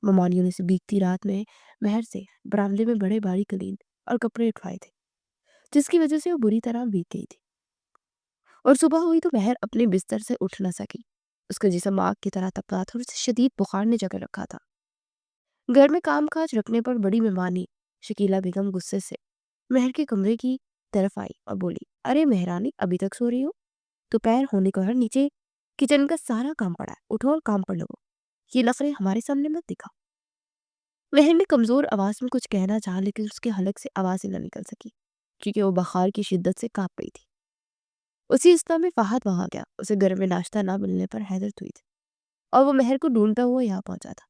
ممانیوں نے سے بیتتی رات میں مہر سے برآمدے میں بڑے باری قلین اور کپڑے اٹھوائے تھے، جس کی وجہ سے وہ بری طرح بیت گئی تھی، اور صبح ہوئی تو مہر اپنے بستر سے اٹھ نہ سکی۔ اس کا جسم آگ کی طرح تپا تھا اور اسے شدید بخار نے جکڑ رکھا تھا۔ گھر میں کام کاج رکھنے پر بڑی مہمانی شکیلہ بیگم غصے سے مہر کے کمرے کی طرف آئی اور بولی، ارے مہرانی، ابھی تک سو رہی ہو؟ دوپہر ہونے کو نیچے کچن کا سارا کام پڑا ہے، اٹھو اور کام پر لگو، یہ نخرے ہمارے سامنے مت دکھاؤ۔ مہر نے کمزور آواز میں کچھ کہنا چاہا، لیکن اس کے حلق سے آواز ہی نہ نکل سکی کیونکہ وہ بخار کی شدت سے کانپ گئی تھی۔ اسی اثنا میں فہد وہاں گیا۔ اسے گھر میں ناشتہ نہ ملنے پر حیرت ہوئی تھی اور وہ مہر کو ڈھونڈتا ہوا یہاں پہنچا تھا،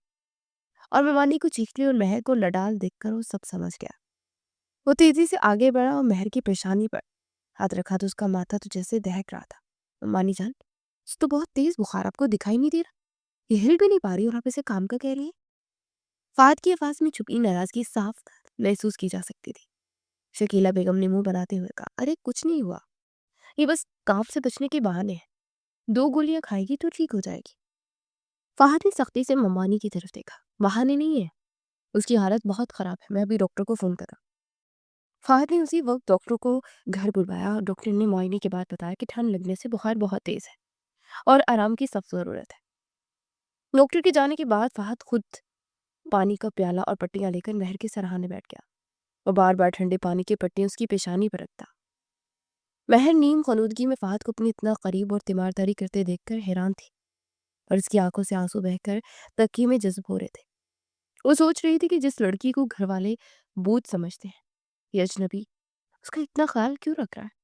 اور ممانی کو چیخنے اور مہر کو لڈال دیکھ کر وہ سب سمجھ گیا۔ وہ تیزی سے آگے بڑھا اور مہر کی پیشانی پر ہاتھ رکھا تو اس کا ماتھا تو جیسے دہک رہا تھا۔ ممانی جان، اس تو بہت تیز بخار، آپ کو دکھائی نہیں دے رہا، یہ ہل بھی نہیں پا رہی اور آپ اسے کام کا کہہ رہی ہیں۔ فہد کی آواز میں چھپی ناراضگی صاف محسوس کی جا سکتی تھی۔ شکیلہ بیگم نے منہ بناتے ہوئے کہا، ارے کچھ نہیں ہوا، یہ بس کانپ سے بچنے کے بہانے ہیں، 2 گولیاں کھائے گی تو ٹھیک ہو جائے گی۔ فہد نے سختی سے ممانی کی طرف دیکھا، بہانے نہیں ہے، اس کی حالت بہت خراب ہے، میں ابھی ڈاکٹر کو فون کرا۔ فہد نے اسی وقت ڈاکٹر کو گھر بلوایا اور ڈاکٹر نے معائنے کے بعد بتایا کہ ٹھنڈ لگنے سے بخار بہت تیز ہے اور آرام کی سخت ضرورت ہے۔ ڈاکٹر کے جانے کے بعد فہد خود پانی کا پیالہ اور پٹیاں لے کر مہر کے سراہانے بیٹھ گیا اور بار بار ٹھنڈے پانی کی پٹیاں اس کی پیشانی پر رکھتا۔ مہر نیم خنودگی میں فہد کو اپنی اتنا قریب اور تیمارداری کرتے دیکھ کر حیران تھی، اور اس کی آنکھوں سے آنسو بہہ کر تکیے میں جذب ہو رہے تھے۔ وہ سوچ رہی تھی کہ جس لڑکی کو گھر والے بوجھ سمجھتے ہیں، یہ اجنبی اس کا اتنا خیال کیوں رکھ رہا ہے۔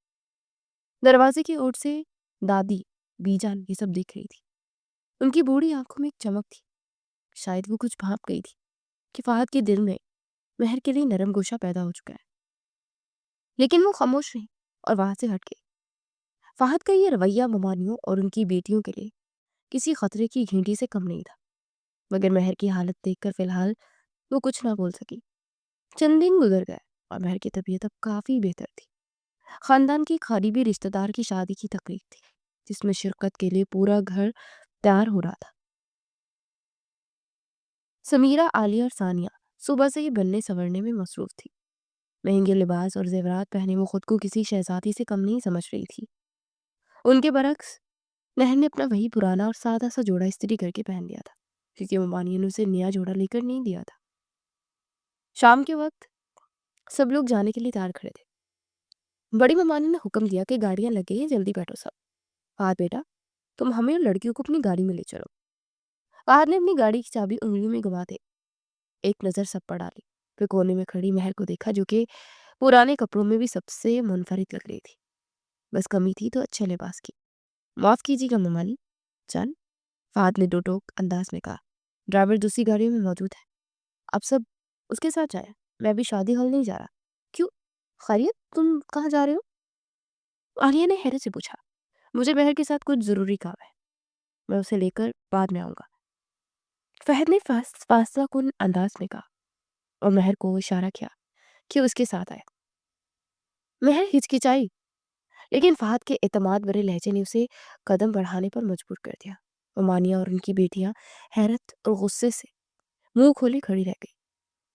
دروازے کی اوٹ سے دادی بی جان یہ سب دیکھ رہی تھی۔ ان کی بوڑھی آنکھوں میں ایک چمک تھی، شاید وہ کچھ بھانپ گئی تھی کہ فہد کے دل میں مہر کے لیے نرم گوشہ پیدا ہو چکا ہے، لیکن وہ خاموش رہی اور وہاں سے ہٹ گئی۔ فہد کا یہ رویہ ممانیوں اور ان کی بیٹیوں کے لیے کسی خطرے کی گھنٹی سے کم نہیں تھا، مگر مہر کی حالت دیکھ کر فی الحال وہ کچھ نہ بول سکی۔ چند دن گزر گئے اور مہر کی طبیعت اب کافی بہتر تھی۔ خاندان کی قریبی رشتہ دار کی شادی کی تقریب تھی، جس میں شرکت کے لیے پورا گھر تیار ہو رہا تھا۔ سمیرہ، عالیہ اور ثانیہ صبح سے ہی بننے سنورنے میں مصروف تھی۔ مہنگے لباس اور زیورات پہنے وہ خود کو کسی شہزادی سے کم نہیں سمجھ رہی تھی۔ ان کے برعکس مہر نے اپنا وہی پرانا اور سادہ سا جوڑا استری کر کے پہن لیا تھا، کیونکہ ممانیوں نے اسے نیا جوڑا لے کر نہیں دیا تھا۔ شام کے وقت سب لوگ جانے کے لیے تیار کھڑے تھے۔ بڑی ممانی نے حکم دیا کہ گاڑیاں لگ گئی ہیں، جلدی بیٹھو سب۔ فہد بیٹا، تم ہمیں اور لڑکیوں کو اپنی گاڑی میں لے چلو۔ فہد نے اپنی گاڑی کی چابی انگلیوں میں گھما دے ایک نظر سب پر ڈالی، پھر کونے میں کھڑی مہر کو دیکھا، جو کہ پرانے کپڑوں میں بھی سب سے منفرد لگ رہی تھی۔ بس کمی تھی تو اچھے لباس کی۔ معاف کیجیے گا ممانی جان، فہد نے دو ٹوک انداز میں کہا، ڈرائیور دوسری گاڑیوں میں موجود ہے، آپ سب اس کے ساتھ جائیں، میں ابھی شادی ہال نہیں جا رہا۔ کیوں، خیریت، تم کہاں جا رہے ہو؟ عالیہ نے حیرت سے پوچھا۔ مجھے مہر کے ساتھ کچھ ضروری کام ہے، میں اسے لے کر بعد میں آؤں گا، فہد نے فاصلہ کن انداز میں کہا اور مہر کو اشارہ کیا کہ اس کے ساتھ آئے۔ مہر ہچکچائی، لیکن فہد کے اعتماد بھرے لہجے نے اسے قدم بڑھانے پر مجبور کر دیا۔ ممانیہ اور ان کی بیٹیاں حیرت اور غصے سے منہ کھولے کھڑی رہ گئی،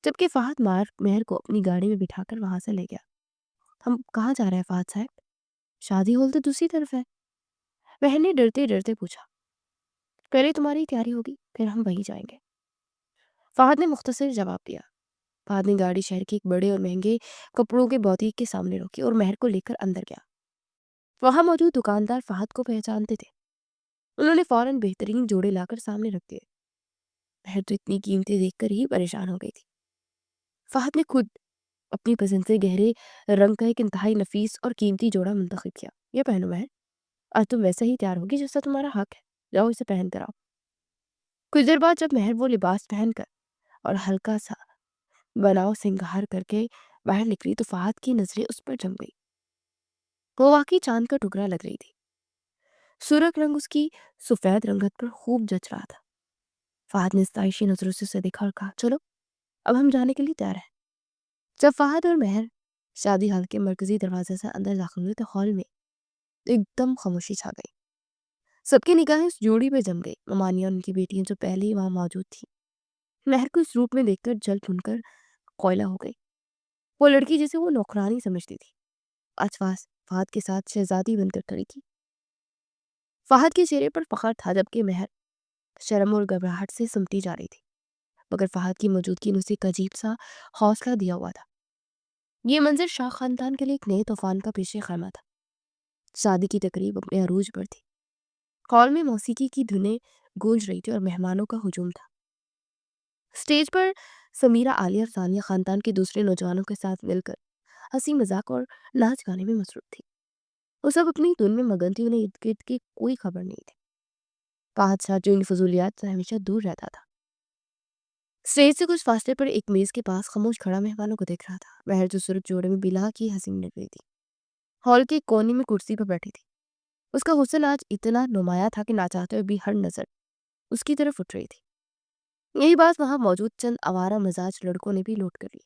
جبکہ فہد مہر کو اپنی گاڑی میں بٹھا کر وہاں سے لے گیا۔ ہم کہاں جا رہے ہیں فہد صاحب؟ شادی ہال تو دوسری طرف ہے، مہر نے ڈرتے ڈرتے پوچھا۔ پہلے تمہاری تیاری ہوگی، پھر ہم وہیں جائیں گے، فہد نے مختصر جواب دیا۔ فہد نے گاڑی شہر کے ایک بڑے اور مہنگے کپڑوں کے بوتیک کے سامنے روکی اور مہر کو لے کر اندر گیا۔ وہاں موجود دکاندار فہد کو پہچانتے تھے، انہوں نے فوراً بہترین جوڑے لا کر سامنے رکھ دیے۔ مہر تو اتنی قیمتیں دیکھ کر ہی پریشان ہو گئی تھی۔ فہد نے خود اپنی پسند سے گہرے رنگ کا ایک انتہائی نفیس اور قیمتی جوڑا منتخب کیا۔ یہ پہنو مہر، آج تم ویسا ہی تیار ہوگی جیسا تمہارا حق ہے، جاؤ اسے پہن کر آؤ۔ کچھ دیر بعد جب مہر وہ لباس پہن کر اور ہلکا سا بناؤ سنگار کر کے باہر نکلی تو فہد کی نظریں اس پر جم گئی۔ وہ واقعی چاند کا ٹکڑا لگ رہی تھی، سرخ رنگ اس کی سفید رنگت پر خوب جچ رہا تھا۔ فہد نے ستائشی نظروں سے اسے دیکھا اور کہا، چلو اب ہم جانے کے لیے تیار ہیں۔ جب فہد اور مہر شادی ہال کے مرکزی دروازے سے اندر داخل ہوئے تو ہال میں ایک دم خاموشی چھا گئی۔ سب کی نگاہیں اس جوڑی پہ جم گئی، ممانیہ اور ان کی بیٹیاں جو پہلے ہی وہاں موجود تھیں۔ महर को इस रूप में देखकर जल भुनकर कोयला हो गई। वो लड़की जिसे वो नौकरानी समझती थी आज फहद के साथ शहजादी बनकर खड़ी थी। फहद के चेहरे पर फखर था, जबकि महर शर्म और घबराहट से सिमटी जा रही थी। मगर फहद की मौजूदगी ने उसे एक अजीब सा हौसला दिया हुआ था। ये मंजर शाह खानदान के लिए एक नए तूफान का पेशे खैमा था। शादी की तकरीब अपने अरूज पर थी। हॉल में मौसीकी की धुनें गूंज रही थी और मेहमानों का हुजूम था। स्टेज पर समीरा, आलिया और सानिया खानदान के दूसरे नौजवानों के साथ मिलकर हंसी मजाक और नाच गाने में मसरूफ थी। वो सब अपनी धुन में मगन थी, उन्हें इर्द गिर्द की कोई खबर नहीं थी। फहद शाह जो इन फजूलियात से हमेशा दूर रहता था, स्टेज से कुछ फासले पर एक मेज के पास खामोश खड़ा मेहमानों को देख रहा था। महर जो सूरज जोड़े में बिला की हसीन लग रही थी, हॉल के कोने में कुर्सी पर बैठी थी। उसका हुस्न आज इतना नुमाया था कि ना चाहते हुए भी हर नजर उसकी तरफ उठ रही थी। यही बात वहां मौजूद चंद आवारा मिजाज लड़कों ने भी नोट कर ली।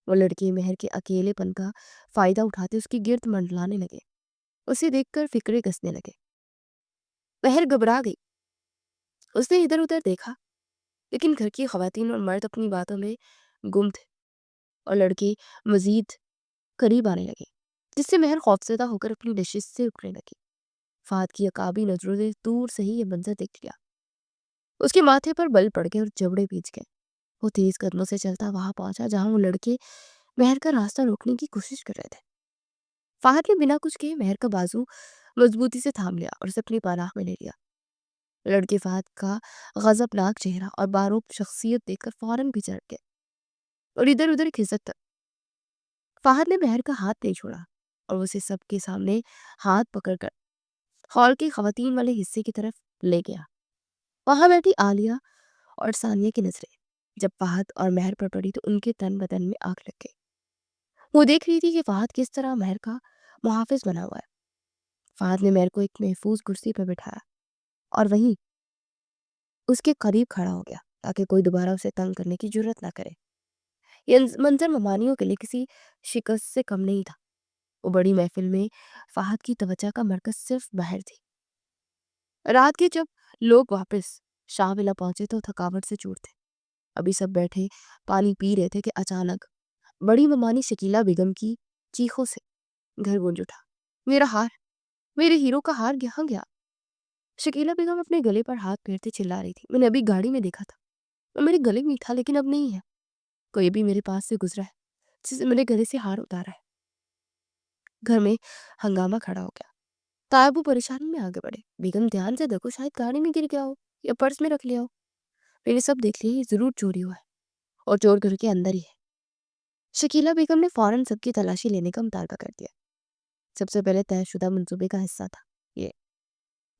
वो लड़के महर के अकेलेपन का फायदा उठाते उसकी गिर्द मंडलाने लगे, उसे देखकर फिक्रे कसने लगे। महर घबरा गई। उसने इधर उधर देखा, लेकिन घर की खवातीन और मर्द अपनी बातों में गुम थे और लड़के मजीद करीब आने लगे, जिससे महर खौफजदा होकर अपनी नशिश से उठने लगी। फात की अकाबी नजरों से दूर से ही ये मंजर देख लिया। उसके माथे पर बल पड़ गए और जबड़े भींच गए। वो तेज कदमों से चलता वहां पहुंचा जहां वो लड़के महर का रास्ता रोकने की कोशिश कर रहे थे। फाहद ने बिना कुछ कहे महर का बाजू मजबूती से थाम लिया और उसे अपनी पनाह में ले लिया। लड़के फाहद का गजबनाक चेहरा और बारूब शख्सियत देखकर फौरन पिछड़ गए और इधर उधर खिसक कर फाहद ने महर का हाथ नहीं छोड़ा और उसे सबके सामने हाथ पकड़कर हॉल की खवातीन वाले हिस्से की तरफ ले गया। वहां बैठी आलिया और सानिया की नजरें जब फहद और महर पर पड़ी तो उनके तन बदन में आग लग गई। वो देख रही थी कि फहद किस तरह महर का मुहाफिज बना हुआ है। फहद ने महर को एक महफूज कुर्सी पर बिठाया और वहीं उसके करीब खड़ा हो गया ताकि कोई दोबारा उसे तंग करने की जरूरत ना करे। ये मंजर ममानियों के लिए किसी शिकस्त से कम नहीं था। वो बड़ी महफिल में फहद की तवज्जो का मरकज सिर्फ महर थी। रात के जब लोग वापस शाह विला पहुंचे तो थकावट से चूर थे। अभी सब बैठे पानी पी रहे थे कि अचानक बड़ी ममानी शकीला बेगम की चीखों से घर गूंज उठा। मेरा हार, मेरे हीरो का हार यहाँ गया। शकीला बेगम अपने गले पर हाथ फेरते चिल्ला रही थी। मैंने अभी गाड़ी में देखा था और मेरे गले में था, लेकिन अब नहीं है। कोई भी मेरे पास से गुजरा है जिससे मेरे गले से हार उतारा है। घर में हंगामा खड़ा हो गया। तायबू परेशानी में आगे बढ़े। बेगम ध्यान से देखो, शायद गाड़ी में गिर गया हो या पर्स में रख लिया हो। मैंने सब देख लिया, ये जरूर चोरी हुआ है और चोर घर के अंदर ही है। शकीला बेगम ने फौरन सबकी तलाशी लेने का मुतालबा कर दिया। सबसे पहले तयशुदा मंसूबे का हिस्सा था ये।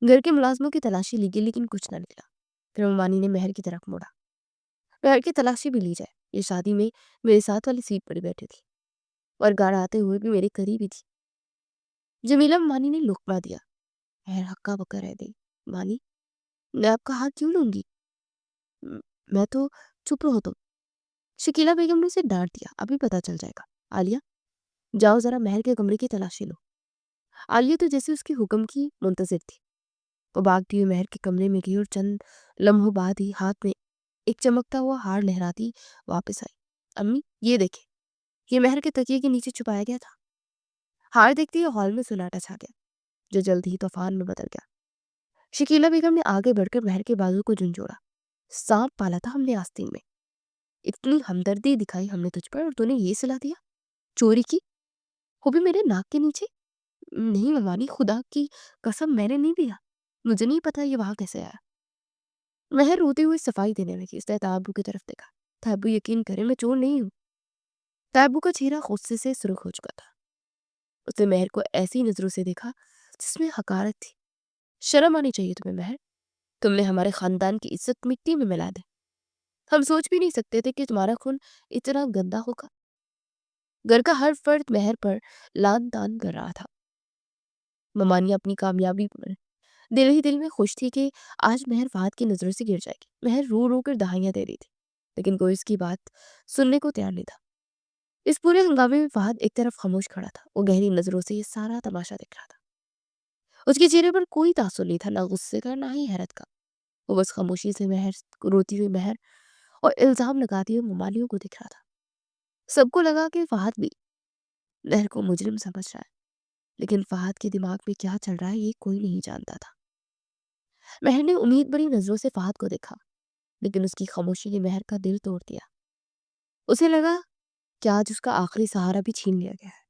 घर के मुलाजमों की तलाशी ली गई, लेकिन कुछ ना निकला। फिर ममानी ने महर की तरफ मुड़ा। महर की तलाशी भी ली जाए, ये शादी में मेरे साथ वाली सीट पर बैठी थी और गाड़ आते हुए भी मेरे करीब ही थी। जमीला ममानी ने लुकमा दिया। महर हक्का बक्का रह गई। मानी, मैं आपका हाथ क्यों लूंगी? "म- मैं तो चुप रहो तुम।" शकीला बेगम ने उसे डांट दिया। अभी पता चल जाएगा। आलिया, जाओ जरा महर के कमरे की तलाशी लो। आलिया तो जैसे उसके हुक्म की मुंतजिर थी। वो भागती हुई महर के कमरे में गई और चंद लम्हों बाद ही हाथ में एक चमकता हुआ हार लहराती वापस आई। अम्मी, ये देखे, ये महर के तकिए के नीचे छुपाया गया था। हार देखते ही हॉल में सुनाटा छा गया, जो जल्द ही तूफान में बदल गया। शकीला बेगम ने आगे बढ़कर महर के बाजू को झुंझोड़ा। सांप पाला था हमने आस्तीन में। इतनी हमदर्दी दिखाई हमने तुझ पर और तूने ये सिला दिया। चोरी की, वो भी मेरे नाक के नीचे। नहीं ममानी, खुदा की कसम मैंने नहीं दिया। मुझे नहीं पता ये वहां कैसे आया। महर रोते हुए सफाई देने लगी। उसने ताबू की तरफ देखा। ताबू, यकीन करे मैं चोर नहीं हूँ। ताबू का चेहरा गुस्से से सुर्ख हो चुका था। उसने महर को ऐसी नजरों से देखा जिसमें हकारत थी। शर्म आनी चाहिए तुम्हें महर। तुमने हमारे खानदान की इज्जत मिट्टी में मिला दी। हम सोच भी नहीं सकते थे कि तुम्हारा खून इतना गंदा होगा। घर का हर फर्द महर पर लान तान कर रहा था। ममानी अपनी कामयाबी पर दिल ही दिल में खुश थी कि आज महर फहद की नजरों से गिर जाएगी। महर रो रो कर दहाइयां दे रही थी, लेकिन कोई उसकी बात सुनने को तैयार नहीं था। इस पूरे हंगामे में फहद एक तरफ खामोश खड़ा था। वो गहरी नजरों से ये सारा तमाशा देख रहा था। उसके चेहरे पर कोई तासुर नहीं था, ना गुस्से का ना ही हैरत का। वो बस खामोशी से महर को रोती हुई महर اور الزام لگاتی ہوئے ممالیوں کو دکھ رہا تھا۔ سب کو لگا کہ فہد بھی مہر کو مجرم سمجھ رہا ہے، لیکن فہد کے دماغ میں کیا چل رہا ہے یہ کوئی نہیں جانتا تھا۔ مہر نے امید بڑی نظروں سے فہد کو دیکھا، لیکن اس کی خاموشی نے مہر کا دل توڑ دیا۔ اسے لگا کہ آج اس کا آخری سہارا بھی چھین لیا گیا ہے۔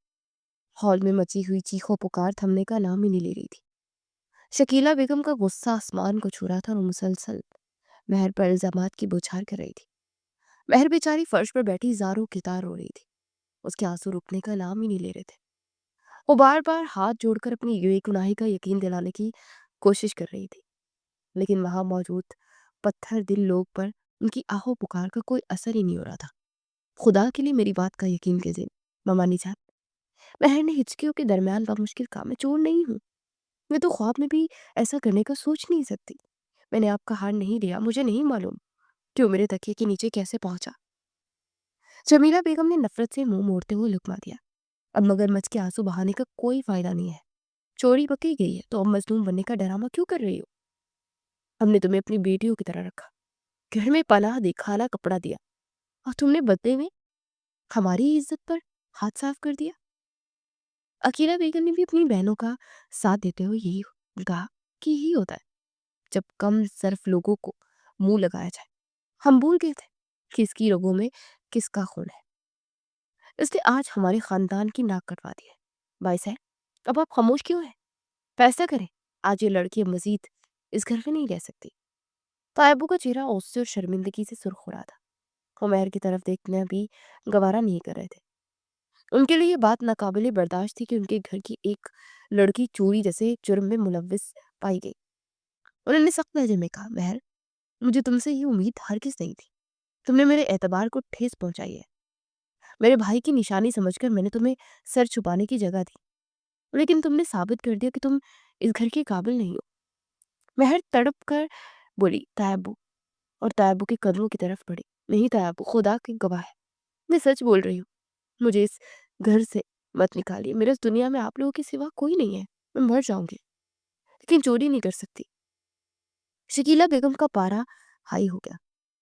ہال میں مچی ہوئی چیخو پکار تھمنے کا نام ہی نہیں لے رہی تھی۔ شکیلہ بیگم کا غصہ آسمان کو چھو رہا تھا اور مسلسل مہر پر الزامات کی بوچھار کر رہی تھی۔ مہر بیچاری فرش پر بیٹھی زاروں کی تار رو رہی تھی۔ اس کے آنسو رکنے کا نام ہی نہیں لے رہے تھے۔ وہ بار بار ہاتھ جوڑ کر اپنی بے گناہی کا یقین دلانے کی کوشش کر رہی تھی، لیکن وہاں موجود پتھر دل لوگ پر ان کی آہو پکار کا کوئی اثر ہی نہیں ہو رہا تھا۔ خدا کے لیے میری بات کا یقین کیجیے ممانی جان، مہر نے ہچکیوں کے درمیان بمشکل کہا، میں چور نہیں ہوں، میں تو خواب میں بھی ایسا کرنے کا سوچ نہیں سکتی۔ میں نے آپ کا ہار نہیں لیا، مجھے نہیں معلوم کہ وہ میرے تکیے کے نیچے کیسے پہنچا۔ جمیلہ بیگم نے نفرت سے منہ موڑتے ہوئے لقمہ دیا۔ اب مگرمچھ کے آنسو بہانے کا کوئی فائدہ نہیں ہے۔ چوری پکڑی گئی ہے تو اب مظلوم بننے کا ڈرامہ کیوں کر رہی ہو؟ ہم نے تمہیں اپنی بیٹیوں کی طرح رکھا، گھر میں پناہ دی، کھانا کپڑا دیا، اور تم نے بدلے میں ہماری عزت پر ہاتھ صاف کر دیا۔ عقیلہ بیگم نے بھی اپنی بہنوں کا ساتھ دیتے ہوئے یہی کہا کہ یہی ہوتا ہے جب کم صرف لوگوں کو منہ لگایا جائے۔ ہم بھول گئے تھے کہ اس کی رگوں میں کس کا خون ہے، اس نے آج ہمارے خاندان کی ناک کٹوا دی ہے۔ بھائی صاحب، اب آپ خاموش کیوں ہیں؟ فیصلہ کریں، آج یہ لڑکی مزید اس گھر میں نہیں رہ سکتی۔ طیبو کا چہرہ غصے اور شرمندگی سے سرخ ہو رہا تھا۔ وہ مہر کی طرف دیکھنا بھی گوارا نہیں کر رہے تھے۔ ان کے لیے یہ بات ناقابل برداشت تھی کہ ان کے گھر کی ایک لڑکی چوری جیسے جرم میں ملوث پائی گئی۔ انہوں نے سخت لہجے میں کہا، مہر، مجھے تم سے یہ امید ہرگز نہیں تھی۔ تم نے میرے اعتبار کو ٹھیس پہنچائی ہے۔ میرے بھائی کی نشانی سمجھ کر میں نے تمہیں سر چھپانے کی جگہ دی، لیکن تم نے ثابت کر دیا کہ تم اس گھر کے قابل نہیں ہو۔ مہر تڑپ کر بولی، طیبو، اور طیبو کے قدموں کی طرف بڑھی۔ نہیں طیبو، خدا کی گواہ ہے، میں سچ بول رہی ہوں۔ مجھے اس گھر سے مت نکالیے، میرے اس دنیا میں آپ لوگوں کے سوا کوئی نہیں ہے۔ میں مر جاؤں گی لیکن چوری نہیں کر سکتی۔ شکیلہ بیگم کا پارا ہائی ہو گیا۔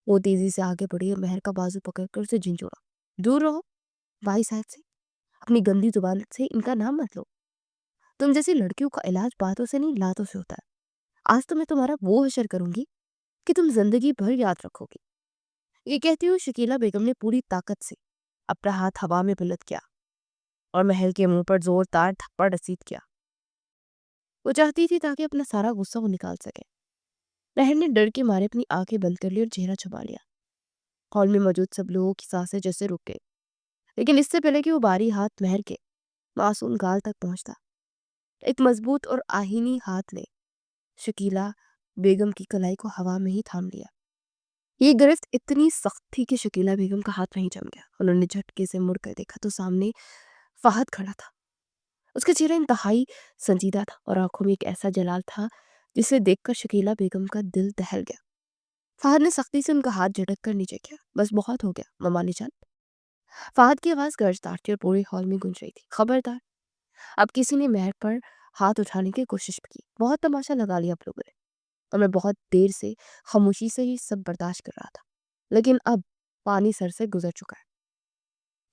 وہ تیزی سے آگے بڑھی اور مہر کا بازو پکڑ کر اسے جھنجھوڑا۔ دور رہو بھائی صاحب سے، اپنی گندی زبان سے ان کا نام مت لو۔ تم جیسی لڑکیوں کا علاج باتوں سے نہیں لاتوں سے ہوتا ہے۔ آج تو میں تمہارا وہ حشر کروں گی کہ تم زندگی بھر یاد رکھو گی۔ یہ کہتی ہوئی شکیلہ بیگم نے پوری طاقت سے اپنا ہاتھ ہوا میں بلند کیا اور مہر کے منہ پر زوردار تھپڑ رسید کیا۔ وہ چاہتی تھی تاکہ اپنا سارا غصہ وہ نکال سکے۔ مہر نے ڈر کے مارے اپنی آنکھیں بند کر لی اور چہرہ چھپا لیا۔ ہال میں موجود سب لوگوں کی سانسیں جیسے رک گئی، لیکن اس سے پہلے کہ وہ باری ہاتھ مہر کے معصوم گال تک پہنچتا، ایک مضبوط اور آہینی ہاتھ نے شکیلہ بیگم کی کلائی کو ہوا میں ہی تھام لیا۔ یہ گرفت اتنی سخت تھی کہ شکیلہ بیگم کا ہاتھ وہیں جم گیا۔ انہوں نے جھٹکے سے مڑ کر دیکھا تو سامنے فہد کھڑا تھا۔ اس کا چہرہ انتہائی سنجیدہ تھا اور آنکھوں میں ایک ایسا جلال تھا جسے دیکھ کر شکیلہ بیگم کا دل دہل گیا۔ فہد نے سختی سے ان کا ہاتھ جھٹک کر نیچے کیا۔ بس بہت ہو گیا ممانی جان۔ فہد کی آواز گرجدار تھی اور پورے ہال میں گونج رہی تھی۔ خبردار، اب کسی نے مہر پر ہاتھ اٹھانے کی کوشش کی، بہت تماشا لگا لیا آپ لوگوں نے، اور میں بہت دیر سے خاموشی سے ہی سب برداشت کر رہا تھا، لیکن اب پانی سر سے گزر چکا ہے۔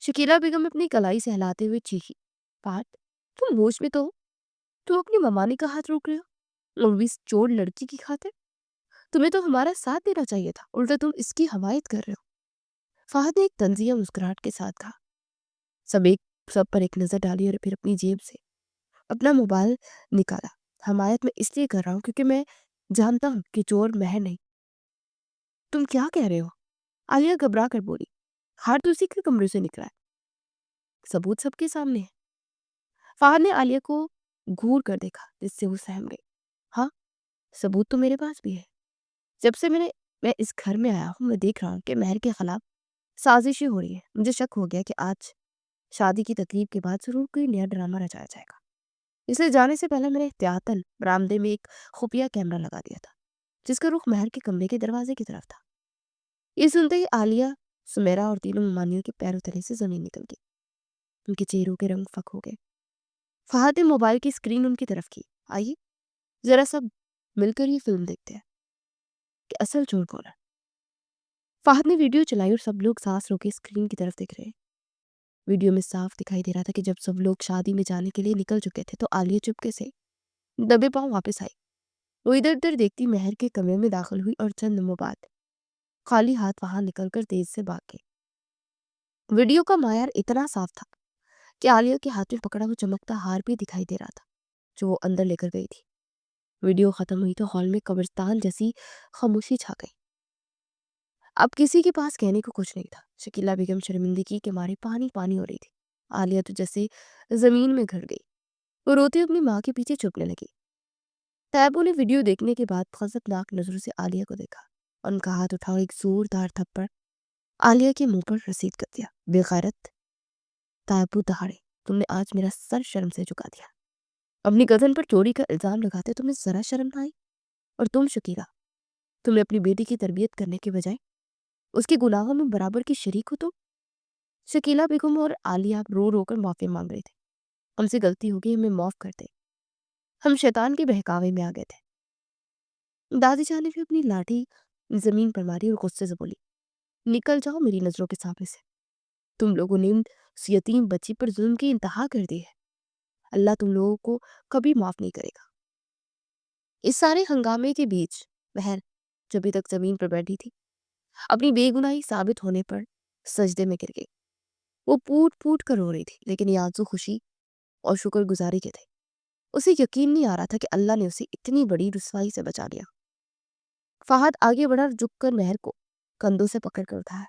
شکیلہ بیگم اپنی کلائی سے ہلاتے ہوئے چیخی، فہد، تم ہوش میں تو ہو؟ تم اپنی ممانی کا ہاتھ روک رہے ہو اور اس چور لڑکی کی خاطر؟ تمہیں تو ہمارا ساتھ دینا چاہیے تھا، الٹا تم اس کی حمایت کر رہے ہو۔ فہد نے ایک طنزیہ مسکراہٹ کے ساتھ کہا۔ سب پر ایک نظر ڈالی اور پھر اپنی جیب سے اپنا موبائل نکالا۔ حمایت میں اس لیے کر رہا ہوں کیونکہ میں جانتا ہوں کہ چور مہر نہیں۔ تم کیا کہہ رہے ہو؟ عالیہ گھبرا کر بولی، ہار تو اسی کے کمرے سے نکلا ہے، ثبوت سب کے سامنے ہے۔ فہد نے عالیہ کو گھور کر دیکھا جس سے وہ سہم گئی۔ ہاں، ثبوت تو میرے پاس بھی ہے۔ جب سے میں اس گھر میں آیا ہوں، میں دیکھ رہا ہوں کہ مہر کے خلاف سازشیں ہو رہی ہیں۔ مجھے شک ہو گیا کہ آج شادی کی تقریب کے بعد ضرور کوئی نیا ڈرامہ رچایا جائے گا۔ اس لیے جانے سے پہلے میں نے احتیاطاً برآمدے میں ایک خفیہ کیمرہ لگا دیا تھا جس کا رخ مہر کے کمرے کے دروازے کی طرف تھا۔ یہ سنتے ہی عالیہ، سمیرا اور تینوں ممانیوں کے پیروں تلے سے زمین نکل گئی۔ ان کے چہروں کے رنگ فک ہو گئے۔ فہد نے موبائل کی اسکرین ان کی طرف کی۔ آئیے ذرا سب مل کر یہ فلم دیکھتے ہیں کہ اصل چور کون ہے۔ फहद ने वीडियो चलाई और सब लोग सांस रोके स्क्रीन की तरफ देख रहे हैं। वीडियो में साफ दिखाई दे रहा था कि जब सब लोग शादी में जाने के लिए निकल चुके थे तो आलिया चुपके से दबे पांव वापस आई। वो इधर उधर देखती महर के कमरे में दाखिल हुई और चंद लम्हों बाद खाली हाथ वहां निकलकर तेज से भाग गई। वीडियो का मायार इतना साफ था कि आलिया के हाथ में पकड़ा वो चमकता हार भी दिखाई दे रहा था जो वो अंदर लेकर गई थी। वीडियो खत्म हुई तो हॉल में कब्रिस्तान जैसी खामोशी छा गई। अब किसी के पास कहने को कुछ नहीं था। शकीला बेगम शर्मिंदगी के मारे पानी पानी हो रही थी। आलिया तो जैसे जमीन में घिर गई। वो रोते अपनी माँ के पीछे छुपने लगी। तैयबू ने वीडियो देखने के बाद खौफनाक नजरों से आलिया को देखा और उनका हाथ उठा और एक जोरदार थप्पड़ आलिया के मुंह पर रसीद कर दिया। बेगैरत तैयबू दहाड़े, तुमने आज मेरा सर शर्म से झुका दिया। अपनी कजन पर चोरी का इल्जाम लगाते तुम्हें जरा शर्म ना आई? और तुम शकीला, तुमने अपनी बेटी की तरबियत करने के बजाय उसके गुनाहों में बराबर की शरीक हो। तुम शकीला बेगम और आलिया रो रो कर माफी मांग रहे थे। हमसे गलती हो गई, हमें माफ कर दे, हम शैतान के बहकावे में आ गए थे। दादी जान ने भी अपनी लाठी जमीन पर मारी और गुस्से से बोली, निकल जाओ मेरी नजरों के सामने से। तुम लोगों ने उस यतीम बच्ची पर जुल्म की इंतहा कर दी है। अल्लाह तुम लोगों को कभी माफ नहीं करेगा। इस सारे हंगामे के बीच बहर, जो अभी तक जमीन पर बैठी थी, अपनी बेगुनाही साबित होने पर सजदे में गिर गई। वो फूट फूट कर रो रही थी, लेकिन ये आंसू खुशी और शुक्रगुजारी के थे। उसे यकीन नहीं आ रहा था कि अल्लाह ने उसे इतनी बड़ी रुसवाई से बचा लिया। फहद आगे बढ़ा और झुककर महर को कंधों से पकड़ कर उठाया।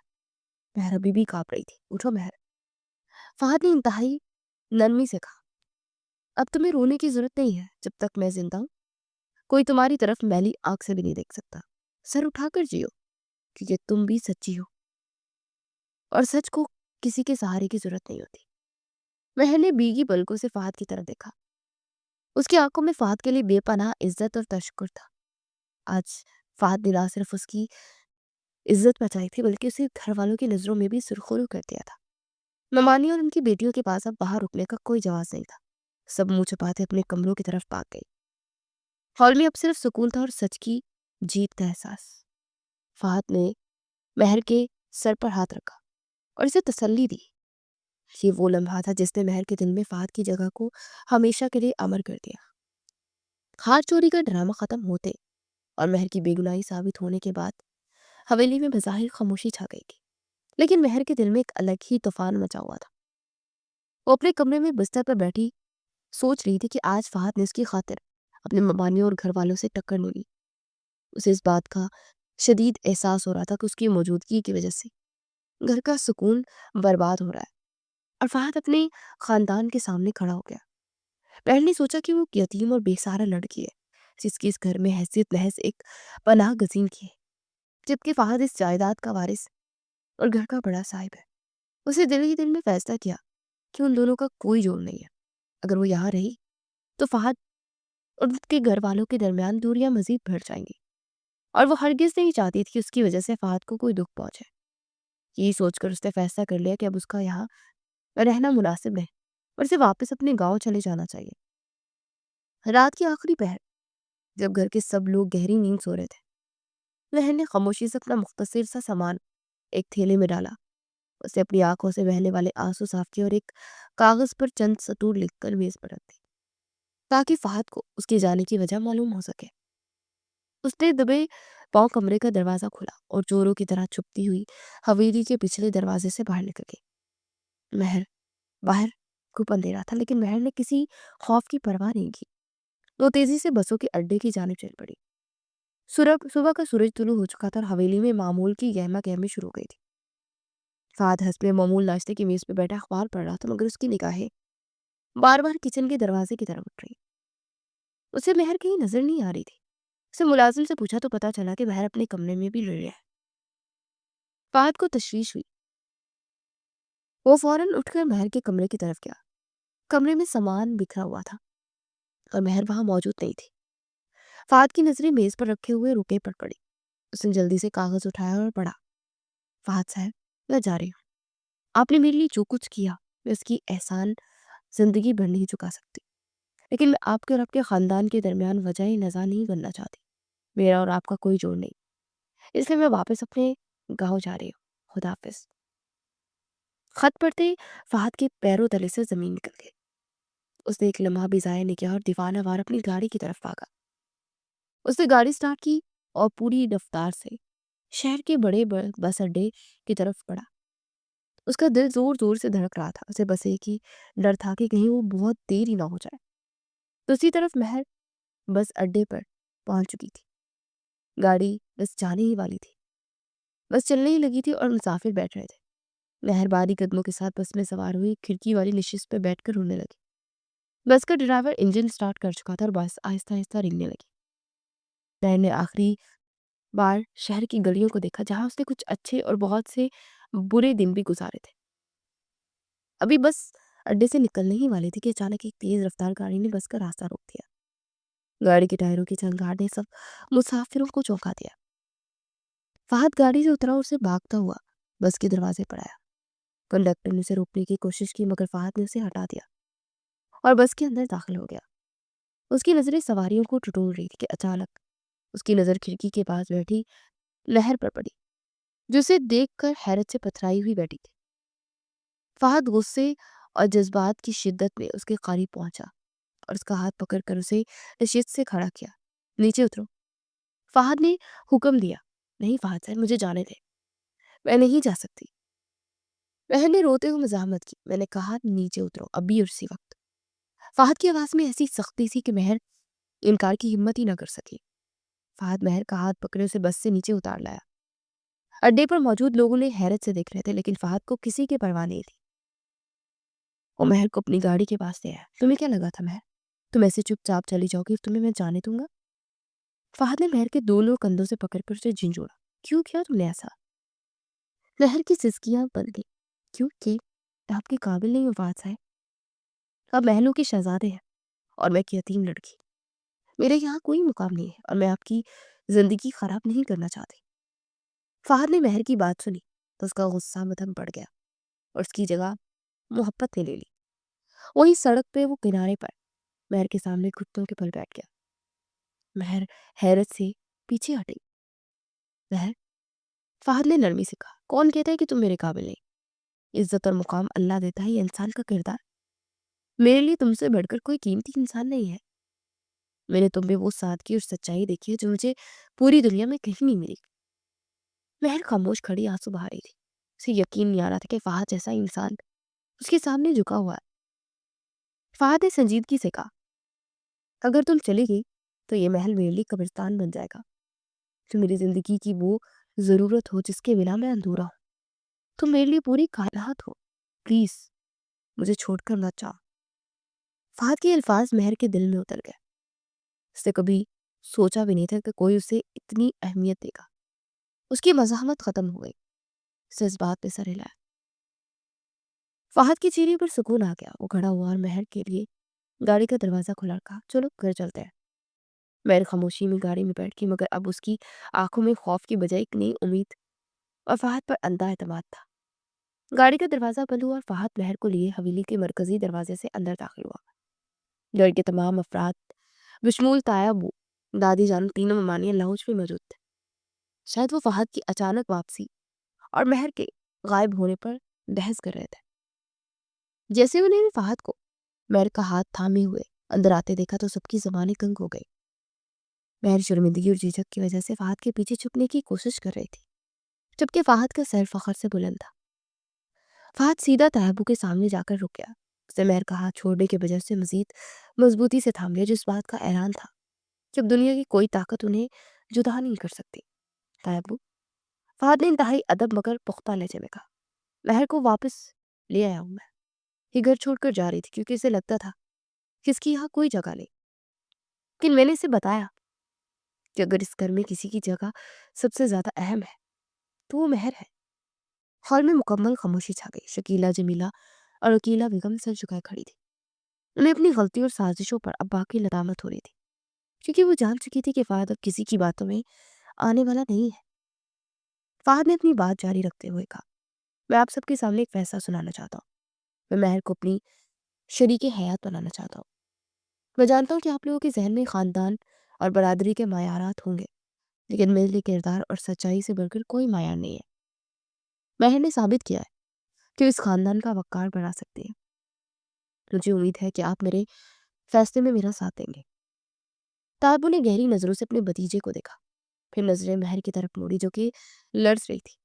महर अभी भी कांप रही थी। उठो महर, फहद ने इंतहाई नरमी से कहा। अब तुम्हें रोने की जरूरत नहीं है। जब तक मैं जिंदा हूं कोई तुम्हारी तरफ मैली आंख से भी नहीं देख सकता। सर उठाकर जियो, क्योंकि तुम भी सच्ची हो और सच को किसी के सहारे की जरूरत नहीं होती। महर ने भीगी पलकों से फहद की तरफ देखा। उसकी आंखों में फहद के लिए बेपनाह इज्जत और तशक्कुर था। आज फहद ने ना सिर्फ उसकी इज्जत बचाई थी, बल्कि उसे घर वालों की नजरों में भी सुरखरू कर दिया था। ममानी और उनकी बेटियों के पास अब बाहर रुकने का कोई जवाब नहीं था। सब मुंह छुपाते अपने कमरों की तरफ भाग गई। हॉल में अब सिर्फ सुकून था और सच की जीत का एहसास। फहद ने महर के सर पर हाथ रखा और इसे तसल्ली दी। ये वो लम्हा था जिसने महर के दिल में फहद की जगह को हमेशा के लिए अमर कर दिया। हार चोरी का ड्रामा खत्म होते और महर की बेगुनाही साबित होने के बाद हवेली में बज़ाहिर खामोशी छा गई थी, लेकिन महर के दिल में एक अलग ही तूफान मचा हुआ था। वो अपने कमरे में बिस्तर पर बैठी सोच रही थी कि आज फहद ने उसकी खातिर अपने ममानियों और घर वालों से टक्कर नहीं ली। उसे इस बात का शदीद एहसास हो रहा था कि उसकी मौजूदगी की वजह से घर का सुकून बर्बाद हो रहा है और फहद अपने खानदान के सामने खड़ा हो गया। बहन ने सोचा कि वो एक यतीम और बेसहारा लड़की है जिसकी इस घर में हैसियत महज एक पनाह गजीन की है, जबकि फहद इस जायदाद का वारिस और घर का बड़ा साहिब है। उसे दिल ही दिल में फैसला किया कि उन दोनों का कोई जोड़ नहीं है। अगर वो यहाँ रही तो फहद और उसके घर वालों के दरमियान दूरियां मजीद बढ़ जाएंगी और वो हरगिज नहीं चाहती थी कि उसकी वजह से फहद को कोई दुख पहुंचे। यही सोचकर उसने फैसला कर लिया कि अब उसका यहाँ रहना मुनासिब है और उसे वापस अपने गांव चले जाना चाहिए। रात की आखिरी पहर, जब घर के सब लोग गहरी नींद सो रहे थे, बहन ने खामोशी से अपना मुख्तसर सा सामान एक थैले में डाला। उसने अपनी आंखों से बहने वाले आंसू साफ किए और एक कागज पर चंद सतूर लिखकर मेज पर रख दी, ताकि फहद को उसके जाने की वजह मालूम हो सके। उसने दबे पांव कमरे का दरवाजा खोला और चोरों की तरह छुपती हुई हवेली के पिछले दरवाजे से बाहर निकल गई। महर बाहर खूब अंधेरा था, लेकिन महर ने किसी खौफ की परवाह नहीं की। वो तेजी से बसों के अड्डे की जानिब चल पड़ी। सुबह का सूरज तुलू हो चुका था और हवेली में मामूल की गहमा गहमी शुरू हो गई थी। फहद हंसते मामूल नाश्ते की मेज पर बैठा अखबार पढ़ रहा था, मगर उसकी निगाहें बार बार किचन के दरवाजे की तरफ उठ रही। उसे महर कहीं नजर नहीं आ रही थी। उसे मुलाजिम से पूछा तो पता चला कि महर अपने कमरे में भी रही है। फहद को तशवीश हुई। वो फौरन उठकर महर के कमरे की तरफ गया। कमरे में सामान बिखरा हुआ था और महर वहां मौजूद नहीं थी। फहद की नजरें मेज पर रखे हुए रुके पर पड़ी। उसने जल्दी से कागज उठाया और पढ़ा। फहद साहब, मैं जा रही हूँ। आपने मेरे लिए जो कुछ किया मैं उसकी एहसान जिंदगी भर नहीं चुका सकती, लेकिन मैं आपके और आपके खानदान के दरमियान वजह नज़ा नहीं बनना चाहती। मेरा और आपका कोई जोड़ नहीं, इसलिए मैं वापस अपने गाँव जा रही हूँ, खुदा हाफिज। खत पढ़ते फहद के पैरों तले से जमीन निकल गई। उसने एक लम्हा भी ज़ाया नहीं किया और दीवाना वार अपनी गाड़ी की तरफ भागा। उसने गाड़ी स्टार्ट की और पूरी रफ्तार से शहर के बड़े बस अड्डे की तरफ बढ़ा। उसका दिल जोर जोर से धड़क रहा था। उसे बस एक ही डर था कि कहीं वो बहुत देर ही ना हो जाए। दूसरी तरफ महर बस अड्डे पर पहुंच चुकी थी। गाड़ी बस जाने ही वाली थी। बस चलने ही लगी थी और मुसाफिर बैठ रहे थे। महर भारी कदमों के साथ बस में सवार हुई खिड़की वाली नशिस्त पर बैठकर रोने लगी। बस का ड्राइवर इंजन स्टार्ट कर चुका था और बस आहिस्ता आहिस्ता रेंगने लगी। महर ने आखिरी बार शहर की गलियों को देखा, जहां उसने कुछ अच्छे और बहुत से बुरे दिन भी गुजारे थे। अभी बस अड्डे से निकलने ही वाली थी कि अचानक एक तेज रफ्तार गाड़ी ने बस का रास्ता रोक दिया। गाड़ी के टायरों की चंगाहट ने सब मुसाफिरों को चौंका दिया। फहद गाड़ी से उतरा और उसे भागता हुआ बस के दरवाजे पर आया। कंडक्टर ने उसे रोकने की कोशिश की, मगर फहद ने उसे हटा दिया और बस के अंदर दाखिल हो गया। उसकी नजरें सवारियों को टटोल रही थी कि अचानक उसकी नजर खिड़की के पास बैठी लहर पर पड़ी, जो उसे देखकर हैरत से पथराई हुई बैठी थी। फहद गुस्से और जज्बात की शिद्दत में उसके करीब पहुंचा और उसका हाथ पकड़कर उसे नशिस्त से खड़ा किया। नीचे उतरो, फहद ने हुक्म दिया। नहीं फहद साहब, मुझे जाने दे, मैं नहीं जा सकती। बहन ने रोते हुए मजामत की। मैंने कहा नीचे उतरो, अभी और इसी वक्त। फहद की आवाज में ऐसी सख्ती थी कि महर इनकार की हिम्मत ही न कर सकी। फहद महर का हाथ पकड़े उसे बस से नीचे उतार लाया। अड्डे पर मौजूद लोगों ने हैरत से देख रहे थे, लेकिन फहद को किसी की परवाह नहीं थी। वो महर को अपनी गाड़ी के पास ले आया। तुम्हें क्या लगा था महर, तुम ऐसे चुपचाप चली जाओगी, तुम्हें मैं जाने दूंगा? फहद ने महर के दोनों कंधों से पकड़कर उसे झिंझोड़ा। क्यों किया तुमने ऐसा? महर की सिसकियां बन गई। क्योंकि आपके काबिल नहीं हो फहद साहब। आप महलों के शहजादे हैं और मैं एक यतीम लड़की। मेरे यहाँ कोई मुकाम नहीं है और मैं आपकी जिंदगी खराब नहीं करना चाहती। फहद ने महर की बात सुनी तो उसका गुस्सा मध्यम बढ़ गया और उसकी जगह मोहब्बत ने ले ली। वही सड़क पे वो किनारे पर महर के सामने घुटनों के बल बैठ गया। महर हैरत से पीछे हटी। महर, फहद ने नरमी से कहा, कौन कहता है कि तुम मेरे काबिल नहीं? इज्जत और मुकाम अल्लाह देता है, ये इंसान का किरदार। मेरे लिए तुमसे बढ़कर कोई कीमती इंसान नहीं है। मैंने तुम में वो सादगी और सच्चाई देखी है जो मुझे पूरी दुनिया में कहीं नहीं मिली। महर खामोश खड़ी आंसू बहा रही थी। उसे यकीन नहीं आ रहा था कि फहद जैसा इंसान उसके सामने झुका हुआ है। फहद ने संजीदगी से कहा, अगर तुम चली गई तो ये महल मेरे लिए कब्रिस्तान बन जाएगा। तुम मेरी जिंदगी की वो जरूरत हो जिसके बिना मैं अधूरा हूँ। तुम मेरे लिए पूरी कायनात हो। प्लीज मुझे छोड़कर मत जाओ। फहद के अल्फाज महर के दिल में उतर गए। उसने कभी सोचा भी नहीं था कि कोई उसे इतनी अहमियत देगा। उसकी मज़ाहमत खत्म हो गई। उसे इस बात पे सर हिलाया। फहद के चेहरे पर सुकून आ गया। वो खड़ा हुआ और महर के लिए गाड़ी का दरवाजा खुला, कहा, चलो घर चलते हैं। महर खामोशी में गाड़ी में बैठ गई, मगर अब उसकी आंखों में खौफ की बजाय एक नई उम्मीद और फहद पर अंधा एतमाद था। गाड़ी का दरवाजा बंद हुआ और फहद महर को लिए हवेली के मरकजी दरवाजे से अंदर दाखिल हुआ। घर के तमाम अफराद बिशमूल ताया बू, दादी जान, तीनों मेहमानियां लाउंज में मौजूद थे। शायद वो फहद की अचानक वापसी और महर के गायब होने पर बहस कर रहे थे। जैसे उन्हें फहद को महर का हाथ थामे हुए अंदर आते देखा तो सबकी जबानें कंग हो गई। महर शर्मिंदगी और झिझक की वजह से फहद के पीछे छुपने की कोशिश कर रही थी, जबकि फहद का सर फखर से बुलंद था। फहद सीधा तायाबू के सामने जाकर रुक गया। उसने महर का हाथ छोड़ने के बजाय से मजीद मजबूती से थाम लिया, जिस बात का ऐलान था कि अब दुनिया की कोई ताकत उन्हें जुदा नहीं कर सकती। तायाबू, फहद ने इंतहाई अदब मगर पुख्ता लहजे में कहा, महर को वापस ले आया हूं मैं। ये घर छोड़कर जा रही थी क्योंकि इसे लगता था कि इसकी यहाँ कोई जगह नहीं। लेकिन मैंने इसे बताया कि अगर इस घर में किसी की जगह सबसे ज्यादा अहम है तो वो महर है। हॉल में मुकम्मल खामोशी छा गई। शकीला, जमीला और अकीला बेगम सर झुकाए खड़ी थी। उन्हें अपनी गलती और साजिशों पर अब बाकी लदामत हो रही थी, क्योंकि वो जान चुकी थी कि फहद अब किसी की बातों में आने वाला नहीं है। फहद ने अपनी बात जारी रखते हुए कहा, मैं आप सबके सामने एक फैसला सुनाना चाहता हूँ। मैं महर को अपनी शरीके हयात बनाना चाहता हूँ। मैं जानता हूँ कि आप लोगों के जहन में खानदान और बरादरी के मायारात होंगे, लेकिन मेरे लिए किरदार और सच्चाई से बढ़कर कोई मायार नहीं है। महर ने साबित किया है कि इस खानदान का वक़ार बढ़ा सकती है। मुझे उम्मीद है कि आप मेरे फैसले में मेरा साथ देंगे। ताबू ने गहरी नज़रों से अपने भतीजे को देखा, फिर नज़रें महर की तरफ मोड़ी जो कि लड़स रही थी।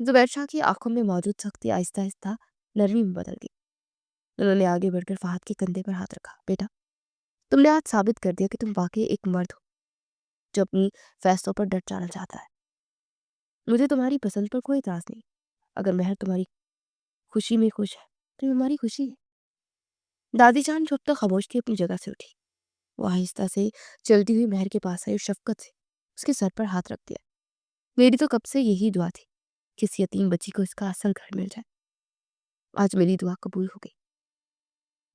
ज़ुबैर शाह की आंखों में मौजूद सख्ती आहिस्ता आहिस्ता नरमी में बदल गई। उन्होंने आगे बढ़कर फहद के कंधे पर हाथ रखा। बेटा, तुमने आज साबित कर दिया कि तुम वाकई एक मर्द हो जो अपनी फैसलों पर डट जाना चाहता है। मुझे तुम्हारी पसंद पर कोई इतराज़ नहीं। अगर महर तुम्हारी खुशी में खुश है तो ये हमारी खुशी है। दादी जान जो अब तक खामोश थी अपनी जगह से उठी। वो आहिस्ता से चलती हुई महर के पास आई और शफकत से उसके सर पर हाथ रख दिया। मेरी तो कब से यही दुआ थी कि इस यतीम बच्ची को इसका असल घर मिल जाए। आज मेरी दुआ कबूल हो गई।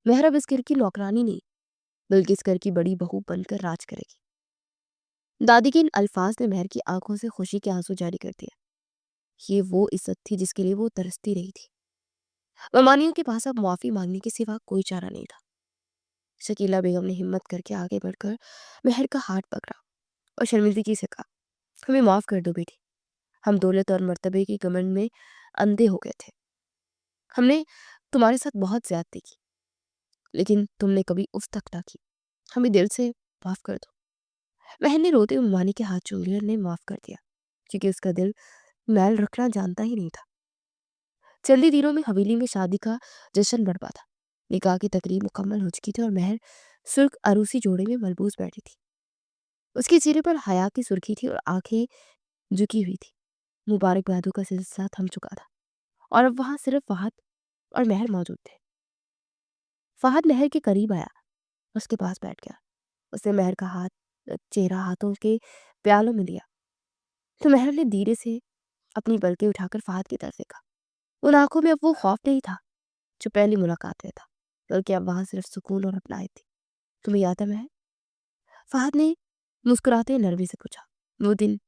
महर अब इस घर की नौकरानी नहीं बल्कि इस घर की बड़ी बहू बनकर राज करेगी। दादी के इन अल्फाज ने महर की आंखों से खुशी के आंसू जारी कर दिया। ये वो इज्जत थी जिसके लिए वो तरसती रही थी। ममानियों के पास अब मुआफी मांगने के सिवा कोई चारा नहीं था। शकीला बेगम ने हिम्मत करके आगे बढ़कर महर का हाथ पकड़ा और शर्मिंदगी से कहा, हमें माफ कर दो बेटी। हम दौलत और मर्तबे के घमंड में अंधे हो गए थे। हमने तुम्हारे साथ बहुत ज्यादती की, लेकिन तुमने कभी उफ तक ना की। हमें दिल से माफ कर दो। महर ने रोते हुए ममानी के हाथ चूम लिया और ने माफ कर दिया, क्योंकि उसका दिल मैल रखना जानता ही नहीं था। चंद ही दिनों में हवेली में शादी का जश्न बढ़ था। निकाह की तकरीब मुकम्मल हो चुकी थी और महर सुर्ख अरूसी जोड़े में मलबूस बैठी थी। उसके चेहरे पर हया की सुर्खी थी और आंखें झुकी हुई थी। मुबारकबादों का सिलसिला थम चुका था और अब वहां सिर्फ फहद और महर मौजूद थे। फहद महर के करीब आया, उसके पास बैठ गया। उसने महर का चेहरा हाथों के प्यालों में लिया तो महर ने धीरे से अपनी पलकें उठाकर फहद की तरफ देखा। उन आंखों में अब वो खौफ नहीं था जो पहली मुलाकात में था, बल्कि अब वहां सिर्फ सुकून और अपनाई थी। तुम्हें याद है महर? फहद ने मुस्कुराते नरमी से पूछा। वो दिन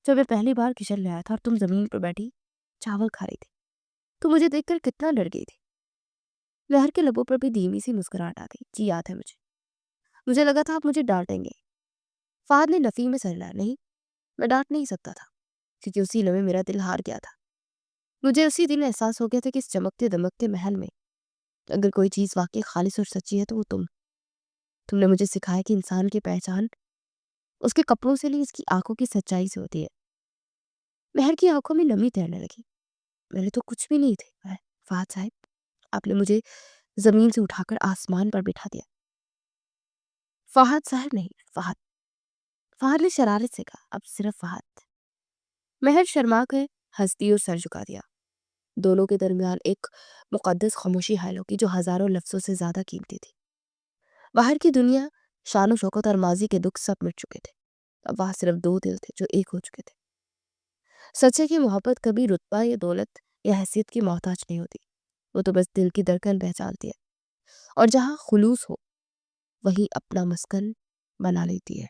जब मैं पहली बार किचन में आया था और तुम जमीन पर बैठी चावल खा रही थी, तो मुझे देखकर कितना डर गई थी। महर के लबों पर भी धीमी सी मुस्कुराहट आ गई। जी याद है मुझे। मुझे लगा था आप मुझे डांटेंगे। फहद ने नफी में सर हिलाया। नहीं, मैं डांट नहीं सकता था, क्योंकि उसी लम्हे मेरा दिल हार गया था। मुझे उसी दिन एहसास हो गया था कि इस चमकते दमकते महल में अगर कोई चीज वाकई खालिस और सच्ची है तो वो तुमने मुझे सिखाया कि इंसान की पहचान उसके कपड़ों से नहीं, इसकी आंखों की सच्चाई से होती है। महर की आंखों में नमी तैरने लगी। मैंने तो कुछ भी नहीं थे फहद साहब, आपने मुझे जमीन से उठाकर आसमान पर बिठा दिया। फहद साहब नहीं, फहद। फहद ने शरारत से कहा। अब सिर्फ फहद। महर शर्मा कर हंसती और सर झुका दिया। दोनों के दरमियान एक मुकद्दस खामोशी हायल होगी जो हजारों लफ्जों से ज्यादा कीमती थी। बाहर की दुनिया, शान शौकत और माजी के दुख सब मिट चुके थे। अब वहां सिर्फ दो दिल थे जो एक हो चुके थे। सच है कि मोहब्बत कभी रुतबा या दौलत या हैसियत की मोहताज नहीं होती। वो तो बस दिल की धड़कन पहचानती है और जहाँ खुलूस हो वहीं अपना मस्कन बना लेती है।